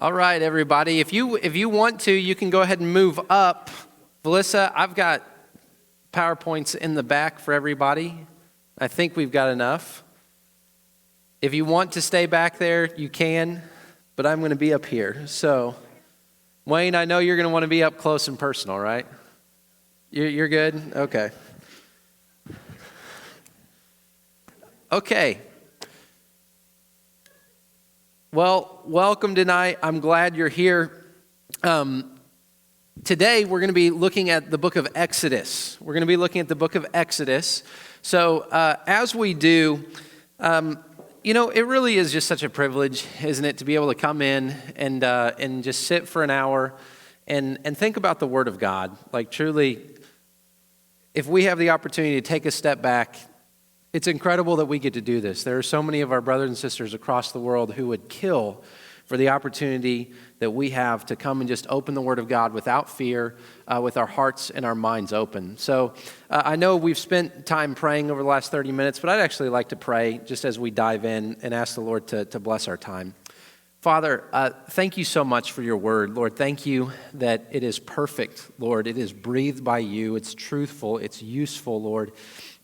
All right, everybody. If you want to, you can go ahead and move up. Melissa, I've got PowerPoints in the back for everybody. I think we've got enough. If you want to stay back there, you can, but I'm going to be up here. So, Wayne, I know you're going to want to be up close and personal, right? You're good? Okay. Okay. Well, welcome tonight. I'm glad you're here. Today, we're going to be looking at the book of Exodus. So, as we do, it really is just such a privilege, isn't it, to be able to come in and just sit for an hour and think about the Word of God. Like, truly, if we have the opportunity to take a step back, it's incredible that we get to do this. There are so many of our brothers and sisters across the world who would kill for the opportunity that we have to come and just open the Word of God without fear, with our hearts and our minds open. So I know we've spent time praying over the last 30 minutes, but I'd actually like to pray just as we dive in and ask the Lord to bless our time. Father, thank you so much for your Word. Lord, thank you that it is perfect, Lord. It is breathed by you. It's truthful. It's useful, Lord,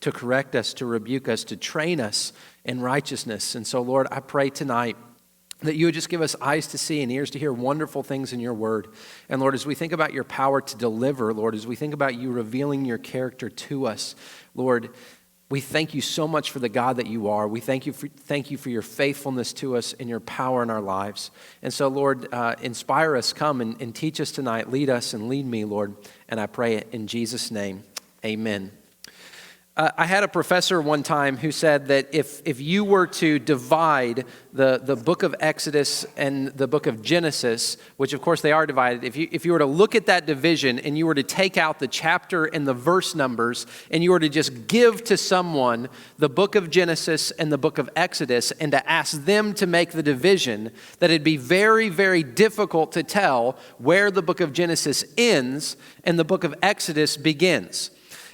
to correct us, to rebuke us, to train us in righteousness. And so, Lord, I pray tonight that you would just give us eyes to see and ears to hear wonderful things in your word. And Lord, as we think about your power to deliver, Lord, as we think about you revealing your character to us, Lord, we thank you so much for the God that you are. We thank you for your faithfulness to us and your power in our lives. And so, Lord, inspire us, come and teach us tonight. Lead us and lead me, Lord. And I pray it in Jesus' name. Amen. I had a professor one time who said that if you were to divide the book of Exodus and the book of Genesis, which of course they are divided, if you were to look at that division and you were to take out the chapter and the verse numbers and you were to just give to someone the book of Genesis and the book of Exodus and to ask them to make the division, that it'd be very, very difficult to tell where the book of Genesis ends and the book of Exodus begins.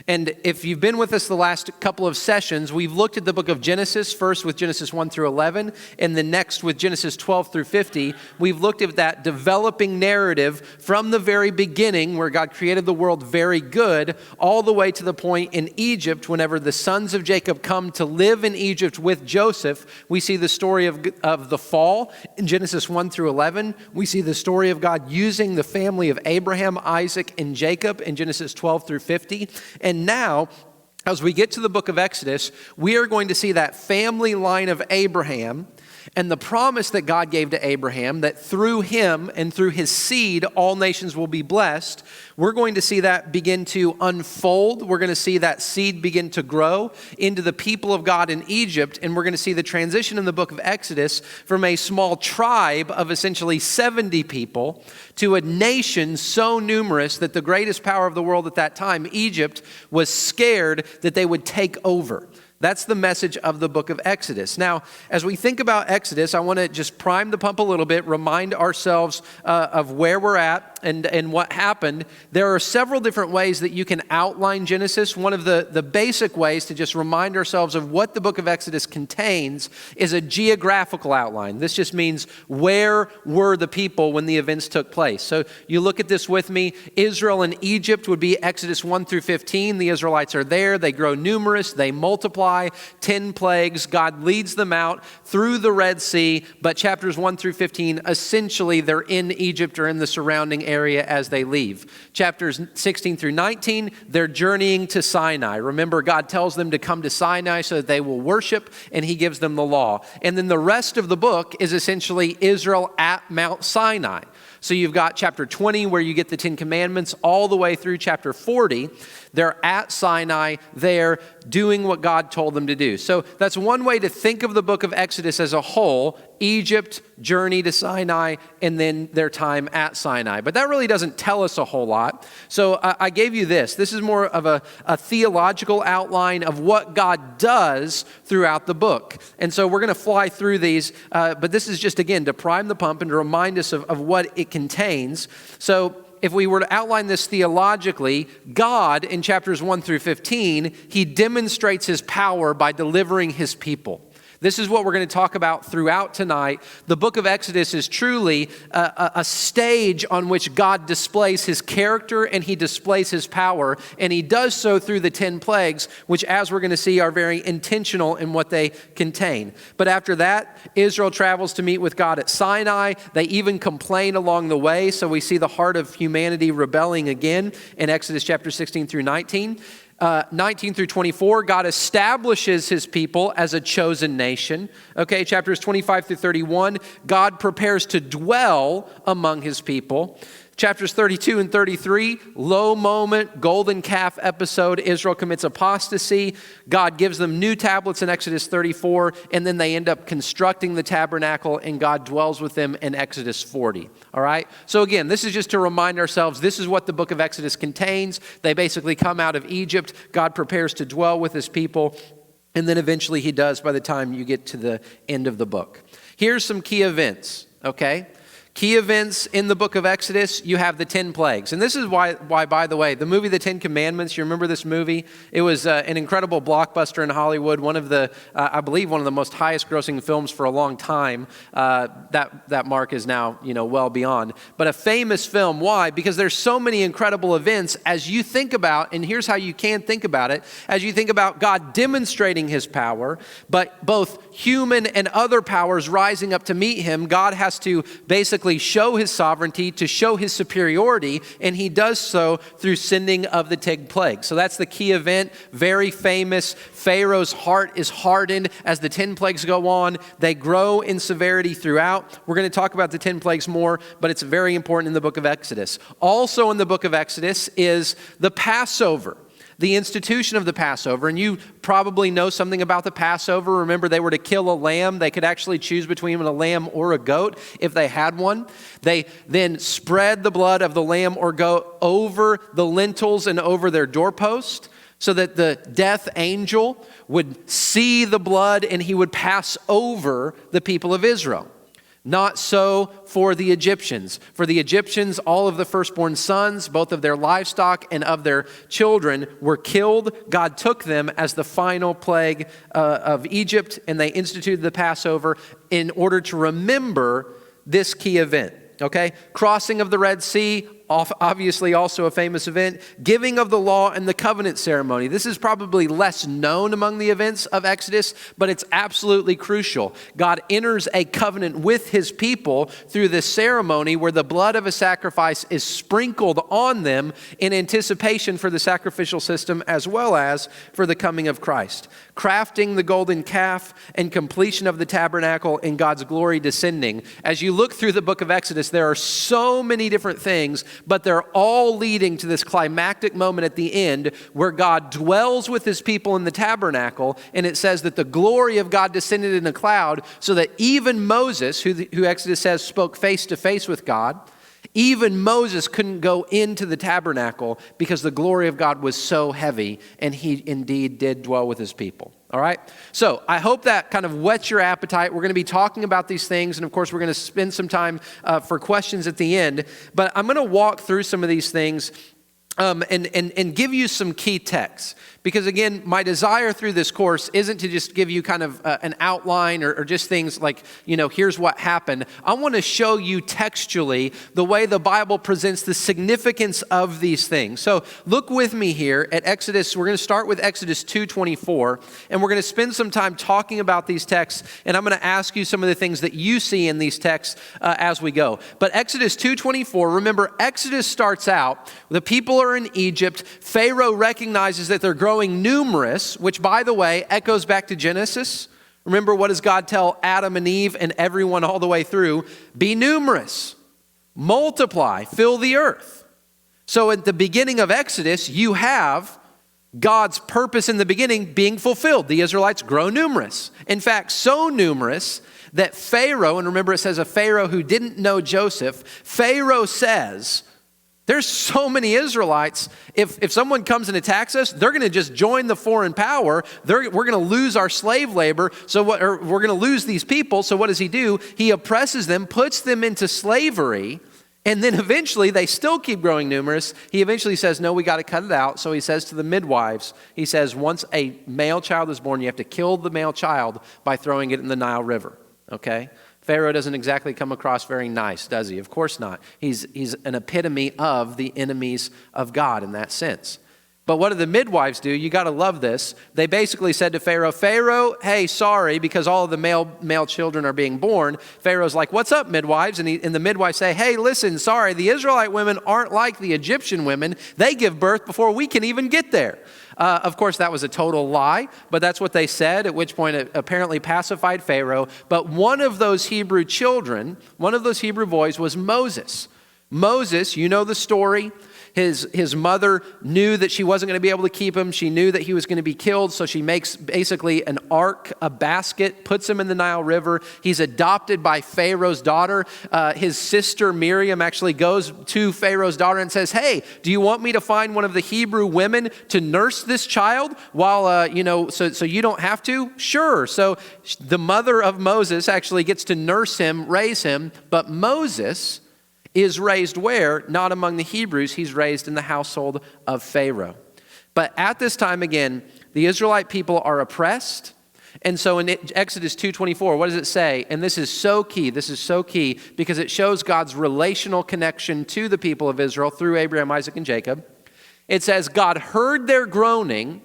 And if you've been with us the last couple of sessions, we've looked at the book of Genesis, first with Genesis 1 through 11, and the next with Genesis 12 through 50. We've looked at that developing narrative from the very beginning, where God created the world very good, all the way to the point in Egypt, whenever the sons of Jacob come to live in Egypt with Joseph. We see the story of the fall in Genesis 1 through 11. We see the story of God using the family of Abraham, Isaac, and Jacob in Genesis 12 through 50. And now, as we get to the book of Exodus, we are going to see that family line of Abraham and the promise that God gave to Abraham that through him and through his seed, all nations will be blessed. We're going to see that begin to unfold. We're going to see that seed begin to grow into the people of God in Egypt. And we're going to see the transition in the book of Exodus from a small tribe of essentially 70 people to a nation so numerous that the greatest power of the world at that time, Egypt, was scared that they would take over. That's the message of the book of Exodus. Now, as we think about Exodus, I want to just prime the pump a little bit, remind ourselves of where we're at and what happened. There are several different ways that you can outline Genesis. One of the basic ways to just remind ourselves of what the book of Exodus contains is a geographical outline. This just means where were the people when the events took place. So you look at this with me. Israel and Egypt would be Exodus 1 through 15. The Israelites are there. They grow numerous. They multiply. 10 plagues. God leads them out through the Red Sea. But chapters 1 through 15, essentially they're in Egypt or in the surrounding area as they leave. Chapters 16 through 19, they're journeying to Sinai. Remember, God tells them to come to Sinai so that they will worship, and he gives them the law. And then the rest of the book is essentially Israel at Mount Sinai. So you've got chapter 20 where you get the 10 Commandments all the way through chapter 40. They're at Sinai, they're doing what God told them to do. So that's one way to think of the book of Exodus as a whole: Egypt, journey to Sinai, and then their time at Sinai. But that really doesn't tell us a whole lot. So I gave you this. This is more of a theological outline of what God does throughout the book. And so we're going to fly through these, but this is just, again, to prime the pump and to remind us of what it contains. So if we were to outline this theologically, God in chapters 1 through 15, he demonstrates his power by delivering his people. This is what we're going to talk about throughout tonight. The book of Exodus is truly a stage on which God displays his character and he displays his power, and he does so through the 10 plagues, which, as we're going to see, are very intentional in what they contain. But after that, Israel travels to meet with God at Sinai. They even complain along the way, so we see the heart of humanity rebelling again in Exodus chapter 16 through 19. 19 through 24, God establishes his people as a chosen nation. Okay, chapters 25 through 31, God prepares to dwell among his people. Chapters 32 and 33, low moment, golden calf episode, Israel commits apostasy. God gives them new tablets in Exodus 34, and then they end up constructing the tabernacle, and God dwells with them in Exodus 40. All right? So again, this is just to remind ourselves, this is what the book of Exodus contains. They basically come out of Egypt. God prepares to dwell with his people, and then eventually he does by the time you get to the end of the book. Here's some key events, okay? Key events in the book of Exodus, you have the 10 plagues. And this is why, by the way, the movie The 10 Commandments, you remember this movie? It was an incredible blockbuster in Hollywood, one of the, I believe, one of the most highest grossing films for a long time. That mark is now, well beyond. But a famous film, why? Because there's so many incredible events as you think about, and here's how you can think about it, as you think about God demonstrating his power, but both human and other powers rising up to meet him, God has to basically show his sovereignty, to show his superiority, and he does so through sending of the 10 plagues. So that's the key event, very famous. Pharaoh's heart is hardened as the 10 plagues go on. They grow in severity throughout. We're going to talk about the 10 plagues more, but it's very important in the book of Exodus. Also in the book of Exodus is the Passover. The institution of the Passover, and you probably know something about the Passover. Remember, they were to kill a lamb. They could actually choose between a lamb or a goat if they had one. They then spread the blood of the lamb or goat over the lintels and over their doorpost, so that the death angel would see the blood and he would pass over the people of Israel. Not so for the Egyptians. For the Egyptians, all of the firstborn sons, both of their livestock and of their children, were killed. God took them as the final plague of Egypt, and they instituted the Passover in order to remember this key event. Okay? Crossing of the Red Sea, obviously also a famous event. Giving of the law and the covenant ceremony. This is probably less known among the events of Exodus, but it's absolutely crucial. God enters a covenant with his people through this ceremony where the blood of a sacrifice is sprinkled on them in anticipation for the sacrificial system as well as for the coming of Christ. Crafting the golden calf and completion of the tabernacle and God's glory descending. As you look through the book of Exodus, there are so many different things, but they're all leading to this climactic moment at the end where God dwells with his people in the tabernacle, and it says that the glory of God descended in a cloud so that even Moses, who Exodus says spoke face to face with God, even Moses couldn't go into the tabernacle because the glory of God was so heavy, and he indeed did dwell with his people. All right? So I hope that kind of whets your appetite. We're going to be talking about these things, and of course, we're going to spend some time for questions at the end. But I'm going to walk through some of these things and give you some key texts. Because again, my desire through this course isn't to just give you kind of an outline or just things like, here's what happened. I want to show you textually the way the Bible presents the significance of these things. So look with me here at Exodus. We're going to start with Exodus 2:24, and we're going to spend some time talking about these texts, and I'm going to ask you some of the things that you see in these texts as we go. But Exodus 2:24, remember, Exodus starts out, the people are in Egypt. Pharaoh recognizes that they're growing numerous, which, by the way, echoes back to Genesis. Remember, what does God tell Adam and Eve and everyone all the way through? Be numerous, multiply, fill the earth. So at the beginning of Exodus, you have God's purpose in the beginning being fulfilled. The Israelites grow numerous. In fact, so numerous that Pharaoh, and remember it says a Pharaoh who didn't know Joseph, Pharaoh says, there's so many Israelites, if someone comes and attacks us, they're going to just join the foreign power. We're going to lose our slave labor, we're going to lose these people. So what does he do? He oppresses them, puts them into slavery, And then eventually they still keep growing numerous. He eventually says, no, we got to cut it out. So he says to the midwives, he says, once a male child is born, you have to kill the male child by throwing it in the Nile River, okay? Pharaoh doesn't exactly come across very nice, does he? Of course not. He's an epitome of the enemies of God in that sense. But what do the midwives do? You got to love this. They basically said to Pharaoh, Pharaoh, hey, sorry, because all of the male children are being born. Pharaoh's like, what's up, midwives? And the midwives say, hey, listen, sorry, the Israelite women aren't like the Egyptian women. They give birth before we can even get there. Of course, that was a total lie, but that's what they said, at which point it apparently pacified Pharaoh. But one of those Hebrew children, one of those Hebrew boys was Moses. Moses, you know the story. His mother knew that she wasn't going to be able to keep him. She knew that he was going to be killed, so she makes basically an ark, a basket, puts him in the Nile River. He's adopted by Pharaoh's daughter. His sister Miriam actually goes to Pharaoh's daughter and says, hey, do you want me to find one of the Hebrew women to nurse this child while, so you don't have to? Sure. So the mother of Moses actually gets to nurse him, raise him, but Moses is raised where? Not among the Hebrews. He's raised in the household of Pharaoh. But at this time, again, the Israelite people are oppressed. And so in Exodus 2:24, what does it say? And this is so key. This is so key because it shows God's relational connection to the people of Israel through Abraham, Isaac, and Jacob. It says, God heard their groaning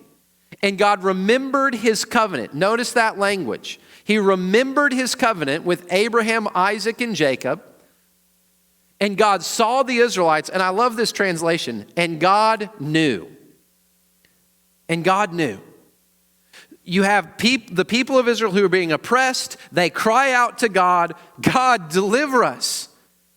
and God remembered his covenant. Notice that language. He remembered his covenant with Abraham, Isaac, and Jacob. And God saw the Israelites, and I love this translation, and God knew. And God knew. You have the people of Israel who are being oppressed. They cry out to God, God, deliver us.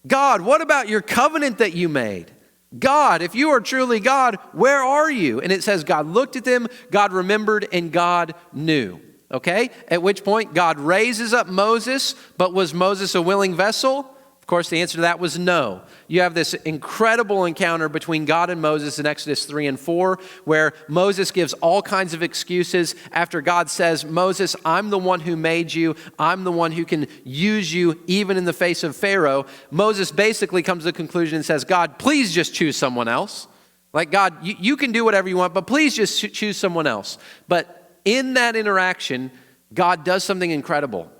God, what about your covenant that you made? God, if you are truly God, where are you? And it says God looked at them, God remembered, and God knew. Okay? At which point God raises up Moses, but was Moses a willing vessel? Of course, the answer to that was no. You have this incredible encounter between God and Moses in Exodus 3 and 4, where Moses gives all kinds of excuses after God says, Moses, I'm the one who made you. I'm the one who can use you even in the face of Pharaoh. Moses basically comes to the conclusion and says, God, please just choose someone else. Like, God, you can do whatever you want, but please just choose someone else. But in that interaction, God does something incredible.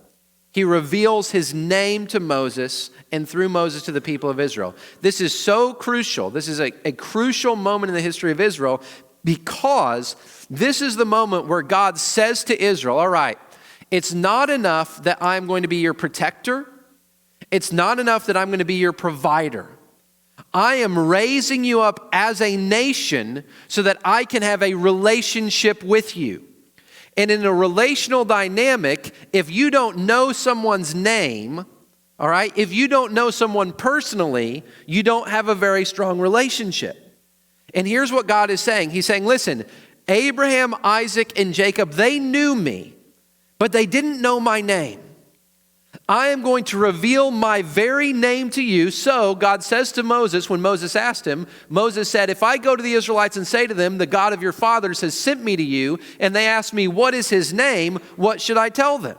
He reveals his name to Moses and through Moses to the people of Israel. This is so crucial. This is a crucial moment in the history of Israel because this is the moment where God says to Israel, all right, it's not enough that I'm going to be your protector. It's not enough that I'm going to be your provider. I am raising you up as a nation so that I can have a relationship with you. And in a relational dynamic, if you don't know someone's name, all right, if you don't know someone personally, you don't have a very strong relationship. And here's what God is saying. He's saying, listen, Abraham, Isaac, and Jacob, they knew me, but they didn't know my name. I am going to reveal my very name to you. So God says to Moses, when Moses asked him, Moses said, if I go to the Israelites and say to them, the God of your fathers has sent me to you, and they ask me, what is his name? What should I tell them?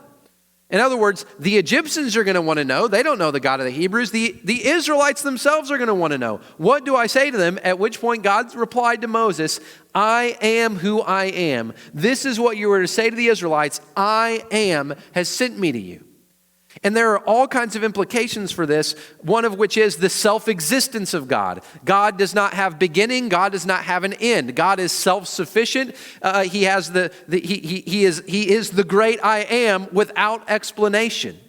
In other words, the Egyptians are going to want to know. They don't know the God of the Hebrews. The Israelites themselves are going to want to know. What do I say to them? At which point God replied to Moses, I am who I am. This is what you were to say to the Israelites. I am has sent me to you. And there are all kinds of implications for this, one of which is the self-existence of God. God does not have beginning. God does not have an end. God is self-sufficient. He is the great I am without explanation.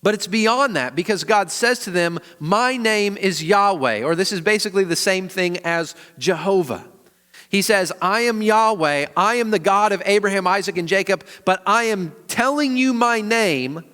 But it's beyond that because God says to them, my name is Yahweh, or this is basically the same thing as Jehovah. He says, I am Yahweh. I am the God of Abraham, Isaac, and Jacob, but I am telling you my name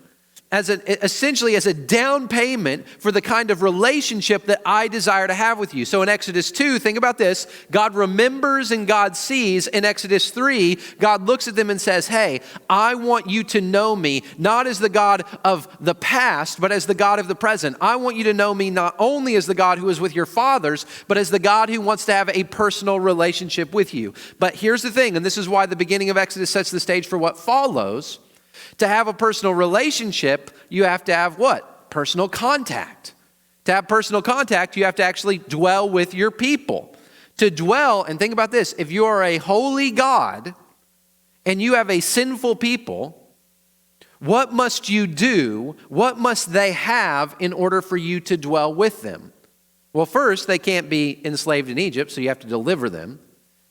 essentially as a down payment for the kind of relationship that I desire to have with you. So in Exodus 2, think about this. God remembers and God sees. In Exodus 3, God looks at them and says, hey, I want you to know me, not as the God of the past, but as the God of the present. I want you to know me not only as the God who is with your fathers, but as the God who wants to have a personal relationship with you. But here's the thing, and this is why the beginning of Exodus sets the stage for what follows. To have a personal relationship, you have to have what? Personal contact. To have personal contact, you have to actually dwell with your people. To dwell, and think about this, if you are a holy God and you have a sinful people, what must you do? What must they have in order for you to dwell with them? Well, first, they can't be enslaved in Egypt, so you have to deliver them.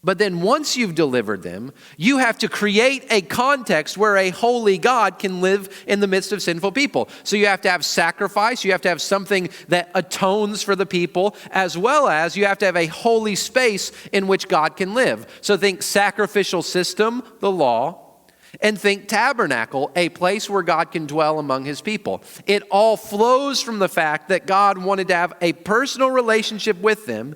But then once you've delivered them, you have to create a context where a holy God can live in the midst of sinful people. So you have to have sacrifice, you have to have something that atones for the people, as well as you have to have a holy space in which God can live. So think sacrificial system, the law, and think tabernacle, a place where God can dwell among his people. It all flows from the fact that God wanted to have a personal relationship with them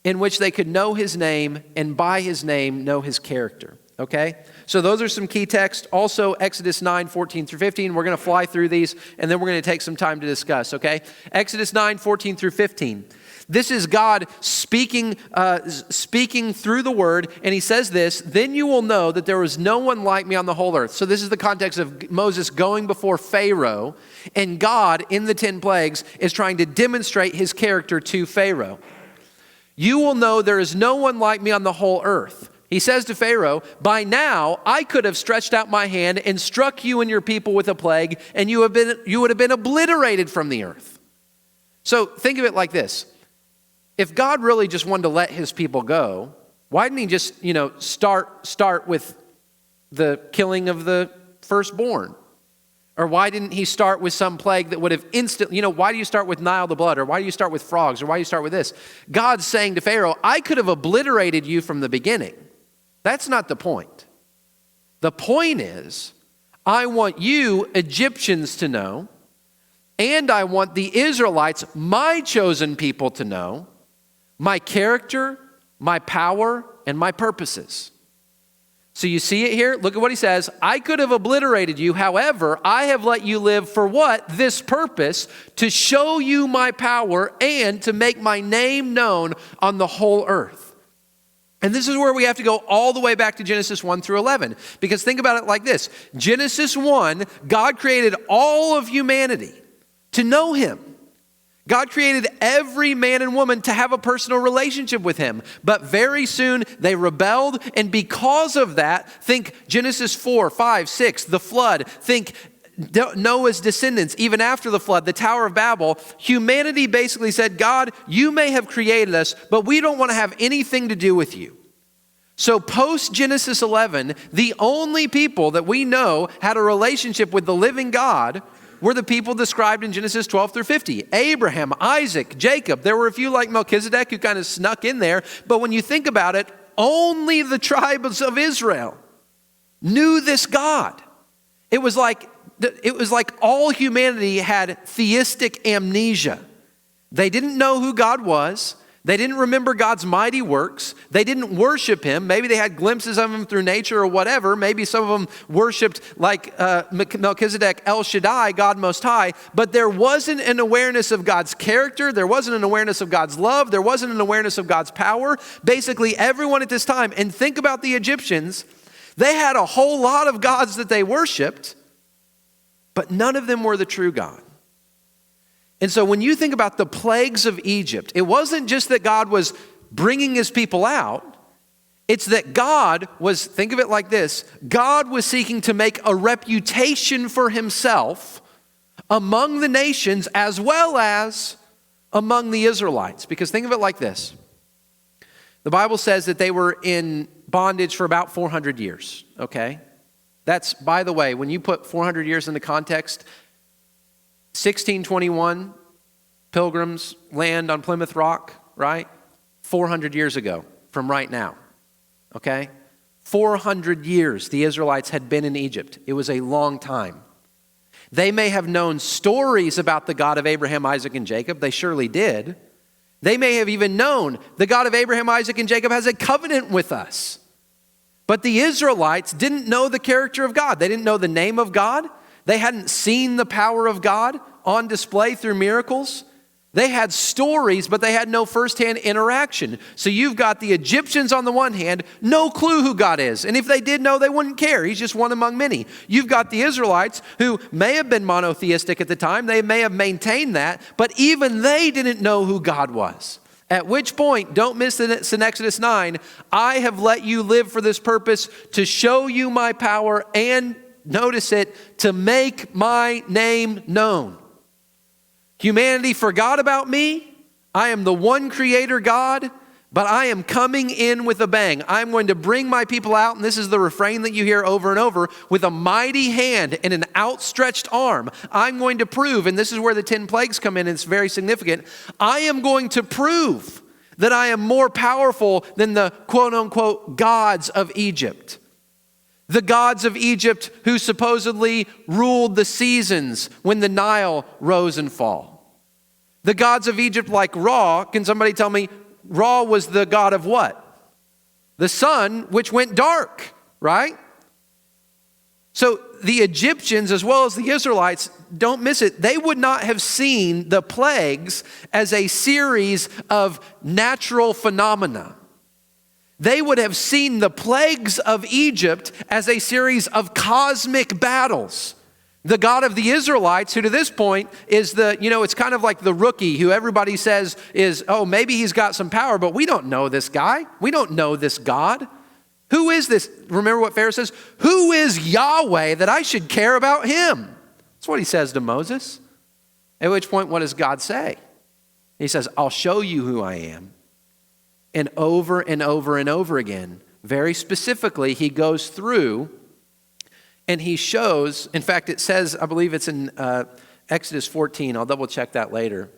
in which they could know his name and by his name know his character. Okay? So those are some key texts. Also, Exodus 9, 14 through 15. We're going to fly through these and then we're going to take some time to discuss. Okay? Exodus 9, 14 through 15. This is God speaking through the word, and he says this, "Then you will know that there was no one like me on the whole earth." So this is the context of Moses going before Pharaoh, and God in the 10 plagues is trying to demonstrate his character to Pharaoh. "You will know there is no one like me on the whole earth." He says to Pharaoh, "By now I could have stretched out my hand and struck you and your people with a plague, and you would have been obliterated from the earth." So think of it like this. If God really just wanted to let his people go, why didn't he just, start with the killing of the firstborn? Or why didn't he start with some plague that would have instantly, why do you start with Nile the blood? Or why do you start with frogs? Or why do you start with this? God's saying to Pharaoh, I could have obliterated you from the beginning. That's not the point. The point is, I want you Egyptians to know, and I want the Israelites, my chosen people, to know my character, my power, and my purposes. So you see it here? Look at what he says. I could have obliterated you. However, I have let you live for what? This purpose, to show you my power and to make my name known on the whole earth. And this is where we have to go all the way back to Genesis 1 through 11. Because think about it like this. Genesis 1, God created all of humanity to know him. God created every man and woman to have a personal relationship with him. But very soon they rebelled, and because of that, think Genesis 4, 5, 6, the flood. Think Noah's descendants, even after the flood, the Tower of Babel. Humanity basically said, God, you may have created us, but we don't want to have anything to do with you. So post Genesis 11, the only people that we know had a relationship with the living God were the people described in Genesis 12 through 50. Abraham, Isaac, Jacob. There were a few like Melchizedek who kind of snuck in there. But when you think about it, only the tribes of Israel knew this God. It was like all humanity had theistic amnesia. They didn't know who God was. They didn't remember God's mighty works. They didn't worship him. Maybe they had glimpses of him through nature or whatever. Maybe some of them worshiped like Melchizedek, El Shaddai, God Most High. But there wasn't an awareness of God's character. There wasn't an awareness of God's love. There wasn't an awareness of God's power. Basically, everyone at this time, and think about the Egyptians, they had a whole lot of gods that they worshiped, but none of them were the true God. And so when you think about the plagues of Egypt, it wasn't just that God was bringing his people out. It's that God was, think of it like this, God was seeking to make a reputation for himself among the nations as well as among the Israelites. Because think of it like this. The Bible says that they were in bondage for about 400 years, okay? That's, by the way, when you put 400 years into context, 1621, Pilgrims land on Plymouth Rock, right? 400 years ago from right now, okay? 400 years the Israelites had been in Egypt. It was a long time. They may have known stories about the God of Abraham, Isaac, and Jacob. They surely did. They may have even known the God of Abraham, Isaac, and Jacob has a covenant with us. But the Israelites didn't know the character of God. They didn't know the name of God. They hadn't seen the power of God on display through miracles. They had stories, but they had no firsthand interaction. So you've got the Egyptians on the one hand, no clue who God is. And if they did know, they wouldn't care. He's just one among many. You've got the Israelites who may have been monotheistic at the time. They may have maintained that, but even they didn't know who God was. At which point, don't miss this in Exodus 9, I have let you live for this purpose, to show you my power and, notice it, to make my name known. Humanity forgot about me. I am the one creator God, but I am coming in with a bang. I'm going to bring my people out, and this is the refrain that you hear over and over, with a mighty hand and an outstretched arm. I'm going to prove, and this is where the 10 plagues come in, and it's very significant. I am going to prove that I am more powerful than the quote-unquote gods of Egypt. The gods of Egypt who supposedly ruled the seasons when the Nile rose and fall. The gods of Egypt like Ra, can somebody tell me, Ra was the god of what? The sun, which went dark, right? So the Egyptians, as well as the Israelites, don't miss it, they would not have seen the plagues as a series of natural phenomena. They would have seen the plagues of Egypt as a series of cosmic battles. The God of the Israelites, who to this point is it's kind of like the rookie who everybody says is, oh, maybe he's got some power, but we don't know this guy. We don't know this God. Who is this? Remember what Pharaoh says? Who is Yahweh that I should care about him? That's what he says to Moses. At which point, what does God say? He says, I'll show you who I am. And over and over and over again, very specifically, he goes through and he shows, in fact, it says, I believe it's in Exodus 14, I'll double check that later,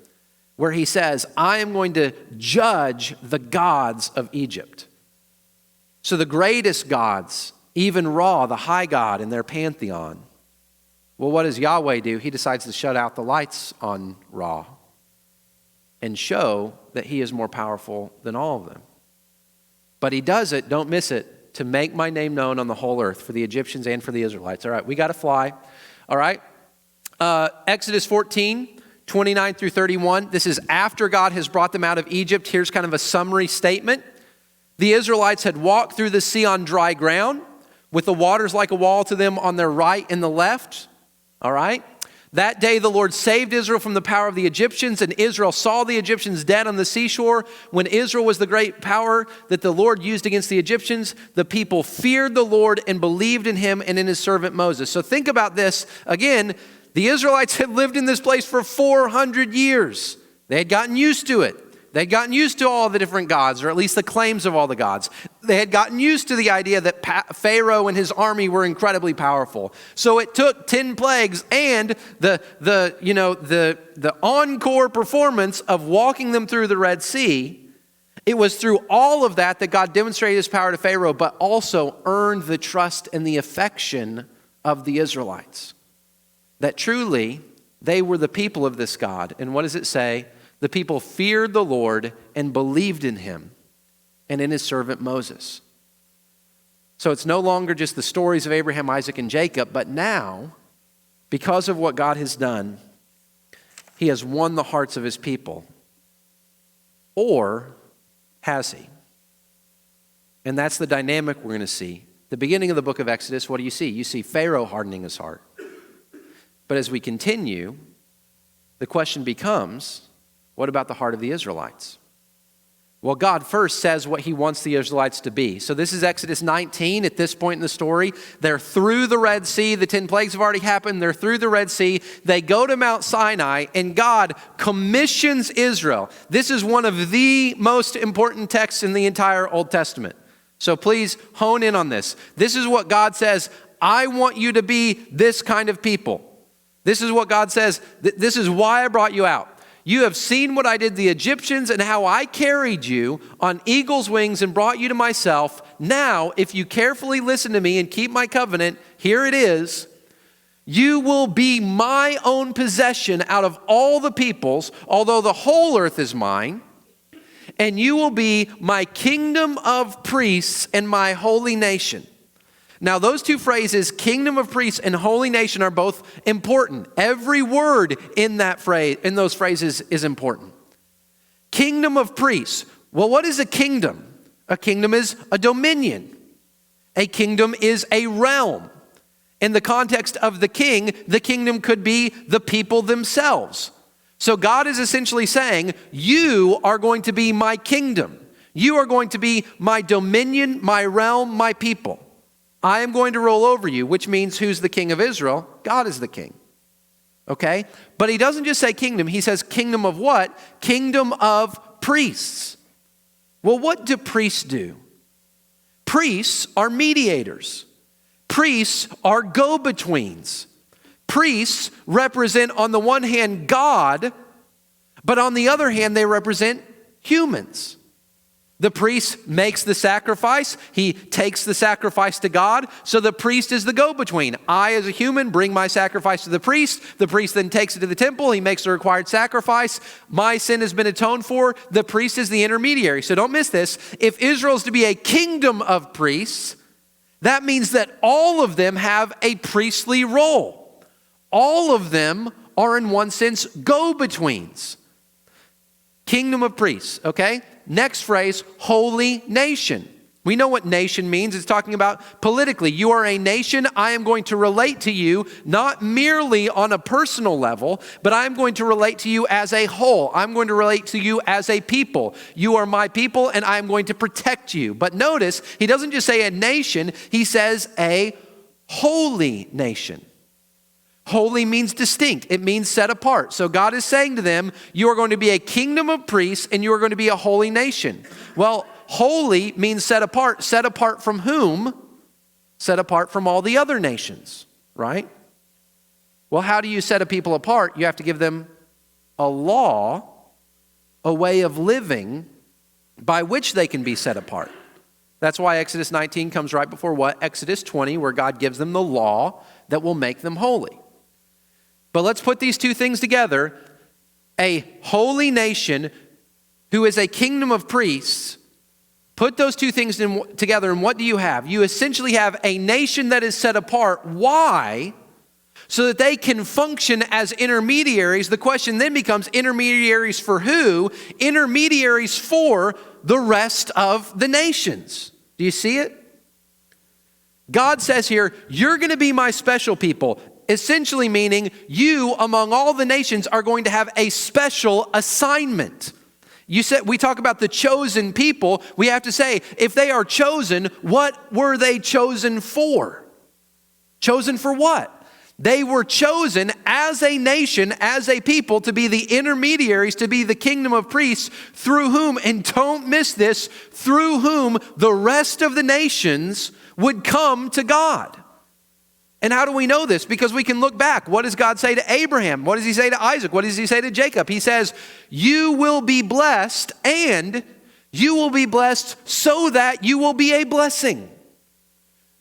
where he says, I am going to judge the gods of Egypt. So the greatest gods, even Ra, the high god in their pantheon. Well, what does Yahweh do? He decides to shut out the lights on Ra and show that he is more powerful than all of them. But he does it, don't miss it, to make my name known on the whole earth for the Egyptians and for the Israelites. All right, we got to fly. All right. Exodus 14, 29 through 31. This is after God has brought them out of Egypt. Here's kind of a summary statement. The Israelites had walked through the sea on dry ground, with the waters like a wall to them on their right and the left. All right. That day the Lord saved Israel from the power of the Egyptians, and Israel saw the Egyptians dead on the seashore. When Israel was the great power that the Lord used against the Egyptians, the people feared the Lord and believed in him and in his servant Moses. So think about this. Again, the Israelites had lived in this place for 400 years. They had gotten used to it. They'd gotten used to all the different gods, or at least the claims of all the gods. They had gotten used to the idea that Pharaoh and his army were incredibly powerful. So it took 10 plagues and the encore performance of walking them through the Red Sea. It was through all of that that God demonstrated his power to Pharaoh, but also earned the trust and the affection of the Israelites. That truly they were the people of this God. And what does it say? The people feared the Lord and believed in him and in his servant Moses. So it's no longer just the stories of Abraham, Isaac, and Jacob, but now, because of what God has done, he has won the hearts of his people. Or has he? And that's the dynamic we're going to see. The beginning of the book of Exodus, what do you see? You see Pharaoh hardening his heart. But as we continue, the question becomes, what about the heart of the Israelites? Well, God first says what he wants the Israelites to be. So this is Exodus 19 at this point in the story. They're through the Red Sea. The 10 plagues have already happened. They're through the Red Sea. They go to Mount Sinai, and God commissions Israel. This is one of the most important texts in the entire Old Testament. So please hone in on this. This is what God says, I want you to be this kind of people. This is what God says, this is why I brought you out. You have seen what I did to the Egyptians and how I carried you on eagle's wings and brought you to myself. Now, if you carefully listen to me and keep my covenant, here it is. You will be my own possession out of all the peoples, although the whole earth is mine. And you will be my kingdom of priests and my holy nation. Now, those two phrases, kingdom of priests and holy nation, are both important. Every word in that phrase, in those phrases, is important. Kingdom of priests. Well, what is a kingdom? A kingdom is a dominion. A kingdom is a realm. In the context of the king, the kingdom could be the people themselves. So God is essentially saying, you are going to be my kingdom. You are going to be my dominion, my realm, my people. I am going to rule over you, which means who's the king of Israel? God is the king. Okay? But he doesn't just say kingdom. He says kingdom of what? Kingdom of priests. Well, what do priests do? Priests are mediators. Priests are go-betweens. Priests represent, on the one hand, God, but on the other hand, they represent humans. The priest makes the sacrifice. He takes the sacrifice to God. So the priest is the go-between. I, as a human, bring my sacrifice to the priest. The priest then takes it to the temple. He makes the required sacrifice. My sin has been atoned for. The priest is the intermediary. So don't miss this. If Israel is to be a kingdom of priests, that means that all of them have a priestly role. All of them are, in one sense, go-betweens. Kingdom of priests, okay? Next phrase, holy nation. We know what nation means. It's talking about politically. You are a nation. I am going to relate to you not merely on a personal level, but I'm going to relate to you as a whole. I'm going to relate to you as a people. You are my people, and I'm going to protect you. But notice, he doesn't just say a nation. He says a holy nation. Holy means distinct. It means set apart. So God is saying to them, you are going to be a kingdom of priests and you are going to be a holy nation. Well, holy means set apart. Set apart from whom? Set apart from all the other nations, right? Well, how do you set a people apart? You have to give them a law, a way of living by which they can be set apart. That's why Exodus 19 comes right before what? Exodus 20, where God gives them the law that will make them holy. But let's put these two things together. A holy nation who is a kingdom of priests. Put those two things together, and what do you have? You essentially have a nation that is set apart. Why? So that they can function as intermediaries. The question then becomes, intermediaries for who? Intermediaries for the rest of the nations. Do you see it? God says here, you're going to be my special people. Essentially meaning you, among all the nations, are going to have a special assignment. We talk about the chosen people. We have to say, if they are chosen, what were they chosen for? Chosen for what? They were chosen as a nation, as a people, to be the intermediaries, to be the kingdom of priests, through whom, and don't miss this, through whom the rest of the nations would come to God. And how do we know this? Because we can look back. What does God say to Abraham? What does he say to Isaac? What does he say to Jacob? He says, you will be blessed, and you will be blessed so that you will be a blessing.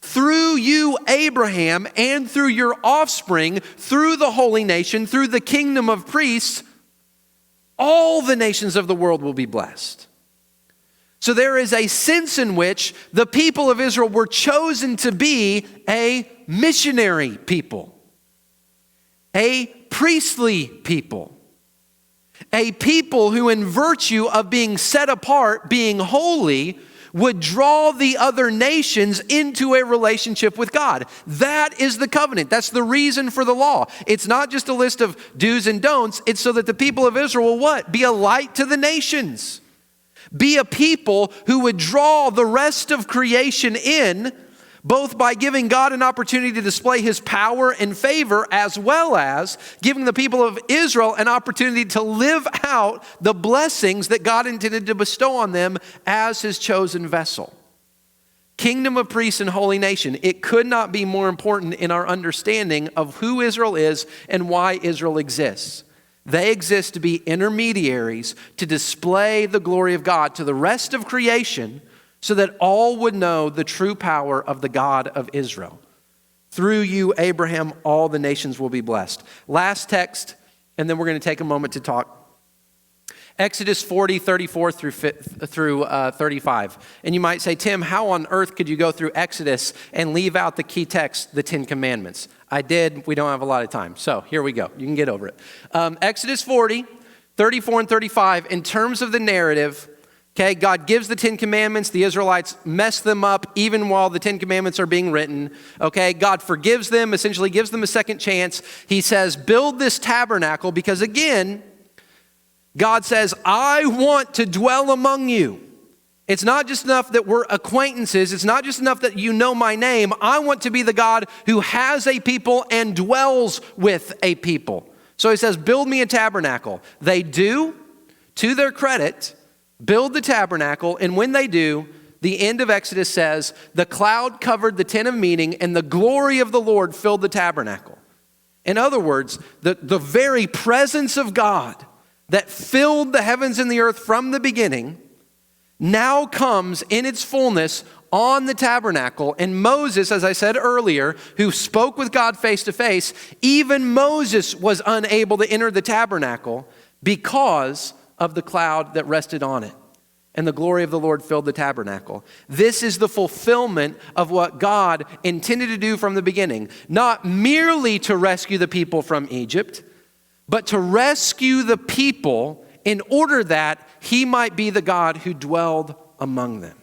Through you, Abraham, and through your offspring, through the holy nation, through the kingdom of priests, all the nations of the world will be blessed. So there is a sense in which the people of Israel were chosen to be a missionary people, a priestly people, a people who, in virtue of being set apart, being holy, would draw the other nations into a relationship with God. That is the covenant. That's the reason for the law. It's not just a list of do's and don'ts. It's so that the people of Israel will what? Be a light to the nations. Be a people who would draw the rest of creation in, both by giving God an opportunity to display his power and favor, as well as giving the people of Israel an opportunity to live out the blessings that God intended to bestow on them as his chosen vessel. Kingdom of priests and holy nation. It could not be more important in our understanding of who Israel is and why Israel exists. They exist to be intermediaries to display the glory of God to the rest of creation, so that all would know the true power of the God of Israel. Through you, Abraham, all the nations will be blessed. Last text, and then we're going to take a moment to talk. Exodus 40, 34 through 35. And you might say, Tim, how on earth could you go through Exodus and leave out the key text, the 10 Commandments? I did. We don't have a lot of time. So here we go. You can get over it. Exodus 40, 34 and 35, in terms of the narrative, okay, God gives the 10 Commandments. The Israelites mess them up even while the 10 Commandments are being written. Okay, God forgives them, essentially gives them a second chance. He says, build this tabernacle because, again, God says, I want to dwell among you. It's not just enough that we're acquaintances. It's not just enough that you know my name. I want to be the God who has a people and dwells with a people. So he says, build me a tabernacle. They do, to their credit, build the tabernacle. And when they do, the end of Exodus says, the cloud covered the tent of meeting and the glory of the Lord filled the tabernacle. In other words, the very presence of God that filled the heavens and the earth from the beginning now comes in its fullness on the tabernacle. And Moses, as I said earlier, who spoke with God face to face, even Moses was unable to enter the tabernacle because of the cloud that rested on it. And the glory of the Lord filled the tabernacle. This is the fulfillment of what God intended to do from the beginning, not merely to rescue the people from Egypt, but to rescue the people in order that he might be the God who dwelled among them.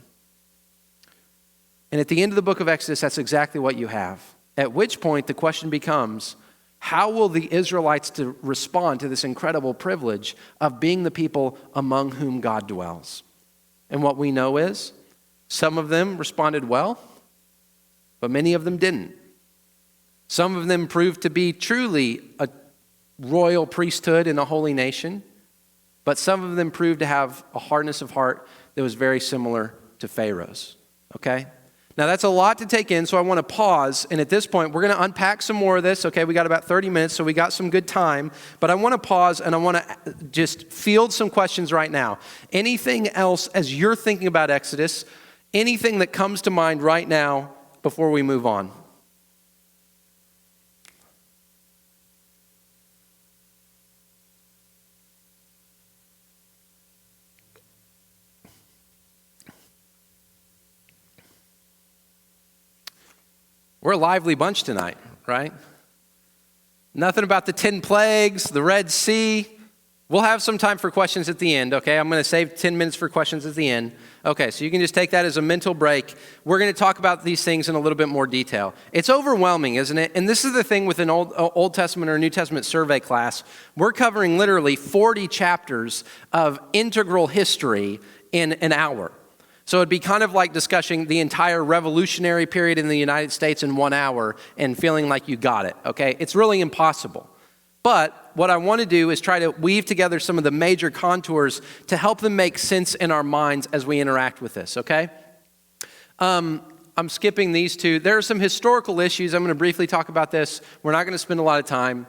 And at the end of the book of Exodus, that's exactly what you have. At which point the question becomes, how will the Israelites respond to this incredible privilege of being the people among whom God dwells? And what we know is, some of them responded well, but many of them didn't. Some of them proved to be truly a royal priesthood in a holy nation, but some of them proved to have a hardness of heart that was very similar to Pharaoh's, okay? Now that's a lot to take in, so I want to pause, and at this point, we're going to unpack some more of this, okay? We got about 30 minutes, so we got some good time, but I want to pause, and I want to just field some questions right now. Anything else as you're thinking about Exodus, anything that comes to mind right now before we move on? We're a lively bunch tonight, right? Nothing about the 10 plagues, the Red Sea. We'll have some time for questions at the end, okay? I'm going to save 10 minutes for questions at the end. Okay, so you can just take that as a mental break. We're going to talk about these things in a little bit more detail. It's overwhelming, isn't it? And this is the thing with an Old Testament or New Testament survey class. We're covering literally 40 chapters of integral history in an hour. So it'd be kind of like discussing the entire revolutionary period in the United States in 1 hour and feeling like you got it, okay? It's really impossible. But what I want to do is try to weave together some of the major contours to help them make sense in our minds as we interact with this, okay? I'm skipping these two. There are some historical issues. I'm going to briefly talk about this. We're not going to spend a lot of time.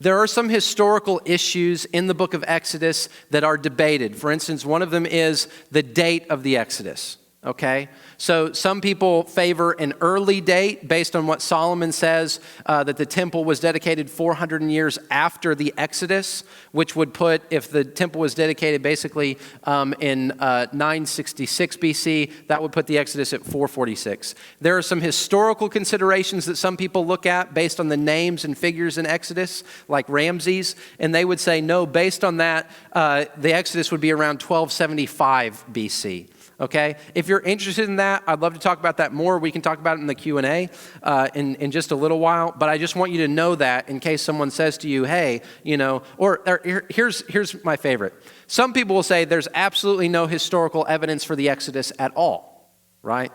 There are some historical issues in the book of Exodus that are debated. For instance, one of them is the date of the Exodus, okay? So some people favor an early date based on what Solomon says, that the temple was dedicated 400 years after the Exodus, which would put, if the temple was dedicated basically in 966 BC, that would put the Exodus at 446. There are some historical considerations that some people look at based on the names and figures in Exodus, like Ramses, and they would say, no, based on that, the Exodus would be around 1275 BC. Okay, if you're interested in that, I'd love to talk about that more. We can talk about it in the Q&A in just a little while. But I just want you to know that in case someone says to you, hey, you know, or here's my favorite. Some people will say there's absolutely no historical evidence for the Exodus at all, right?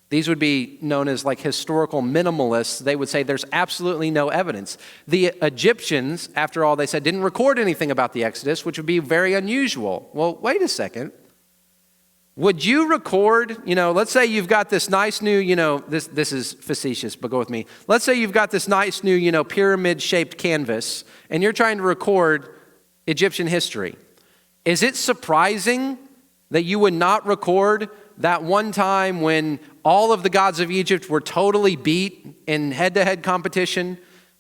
These would be known as like historical minimalists. They would say there's absolutely no evidence. The Egyptians, after all, they said didn't record anything about the Exodus, which would be very unusual. Well, wait a second. Would you record, let's say you've got this nice new, this is facetious, but go with me. Let's say you've got this nice new, pyramid-shaped canvas, and you're trying to record Egyptian history. Is it surprising that you would not record that one time when all of the gods of Egypt were totally beat in head-to-head competition?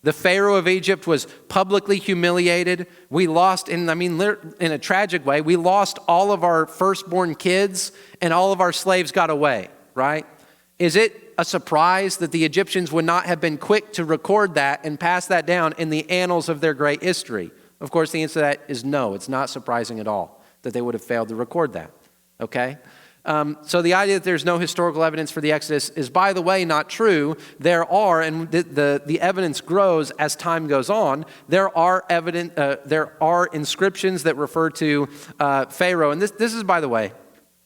The Pharaoh of Egypt was publicly humiliated. We lost, in a tragic way, we lost all of our firstborn kids and all of our slaves got away, right? Is it a surprise that the Egyptians would not have been quick to record that and pass that down in the annals of their great history? Of course, the answer to that is no. It's not surprising at all that they would have failed to record that, okay? So the idea that there's no historical evidence for the Exodus is, by the way, not true. There are, and the evidence grows as time goes on. There are inscriptions that refer to Pharaoh, and this is, by the way,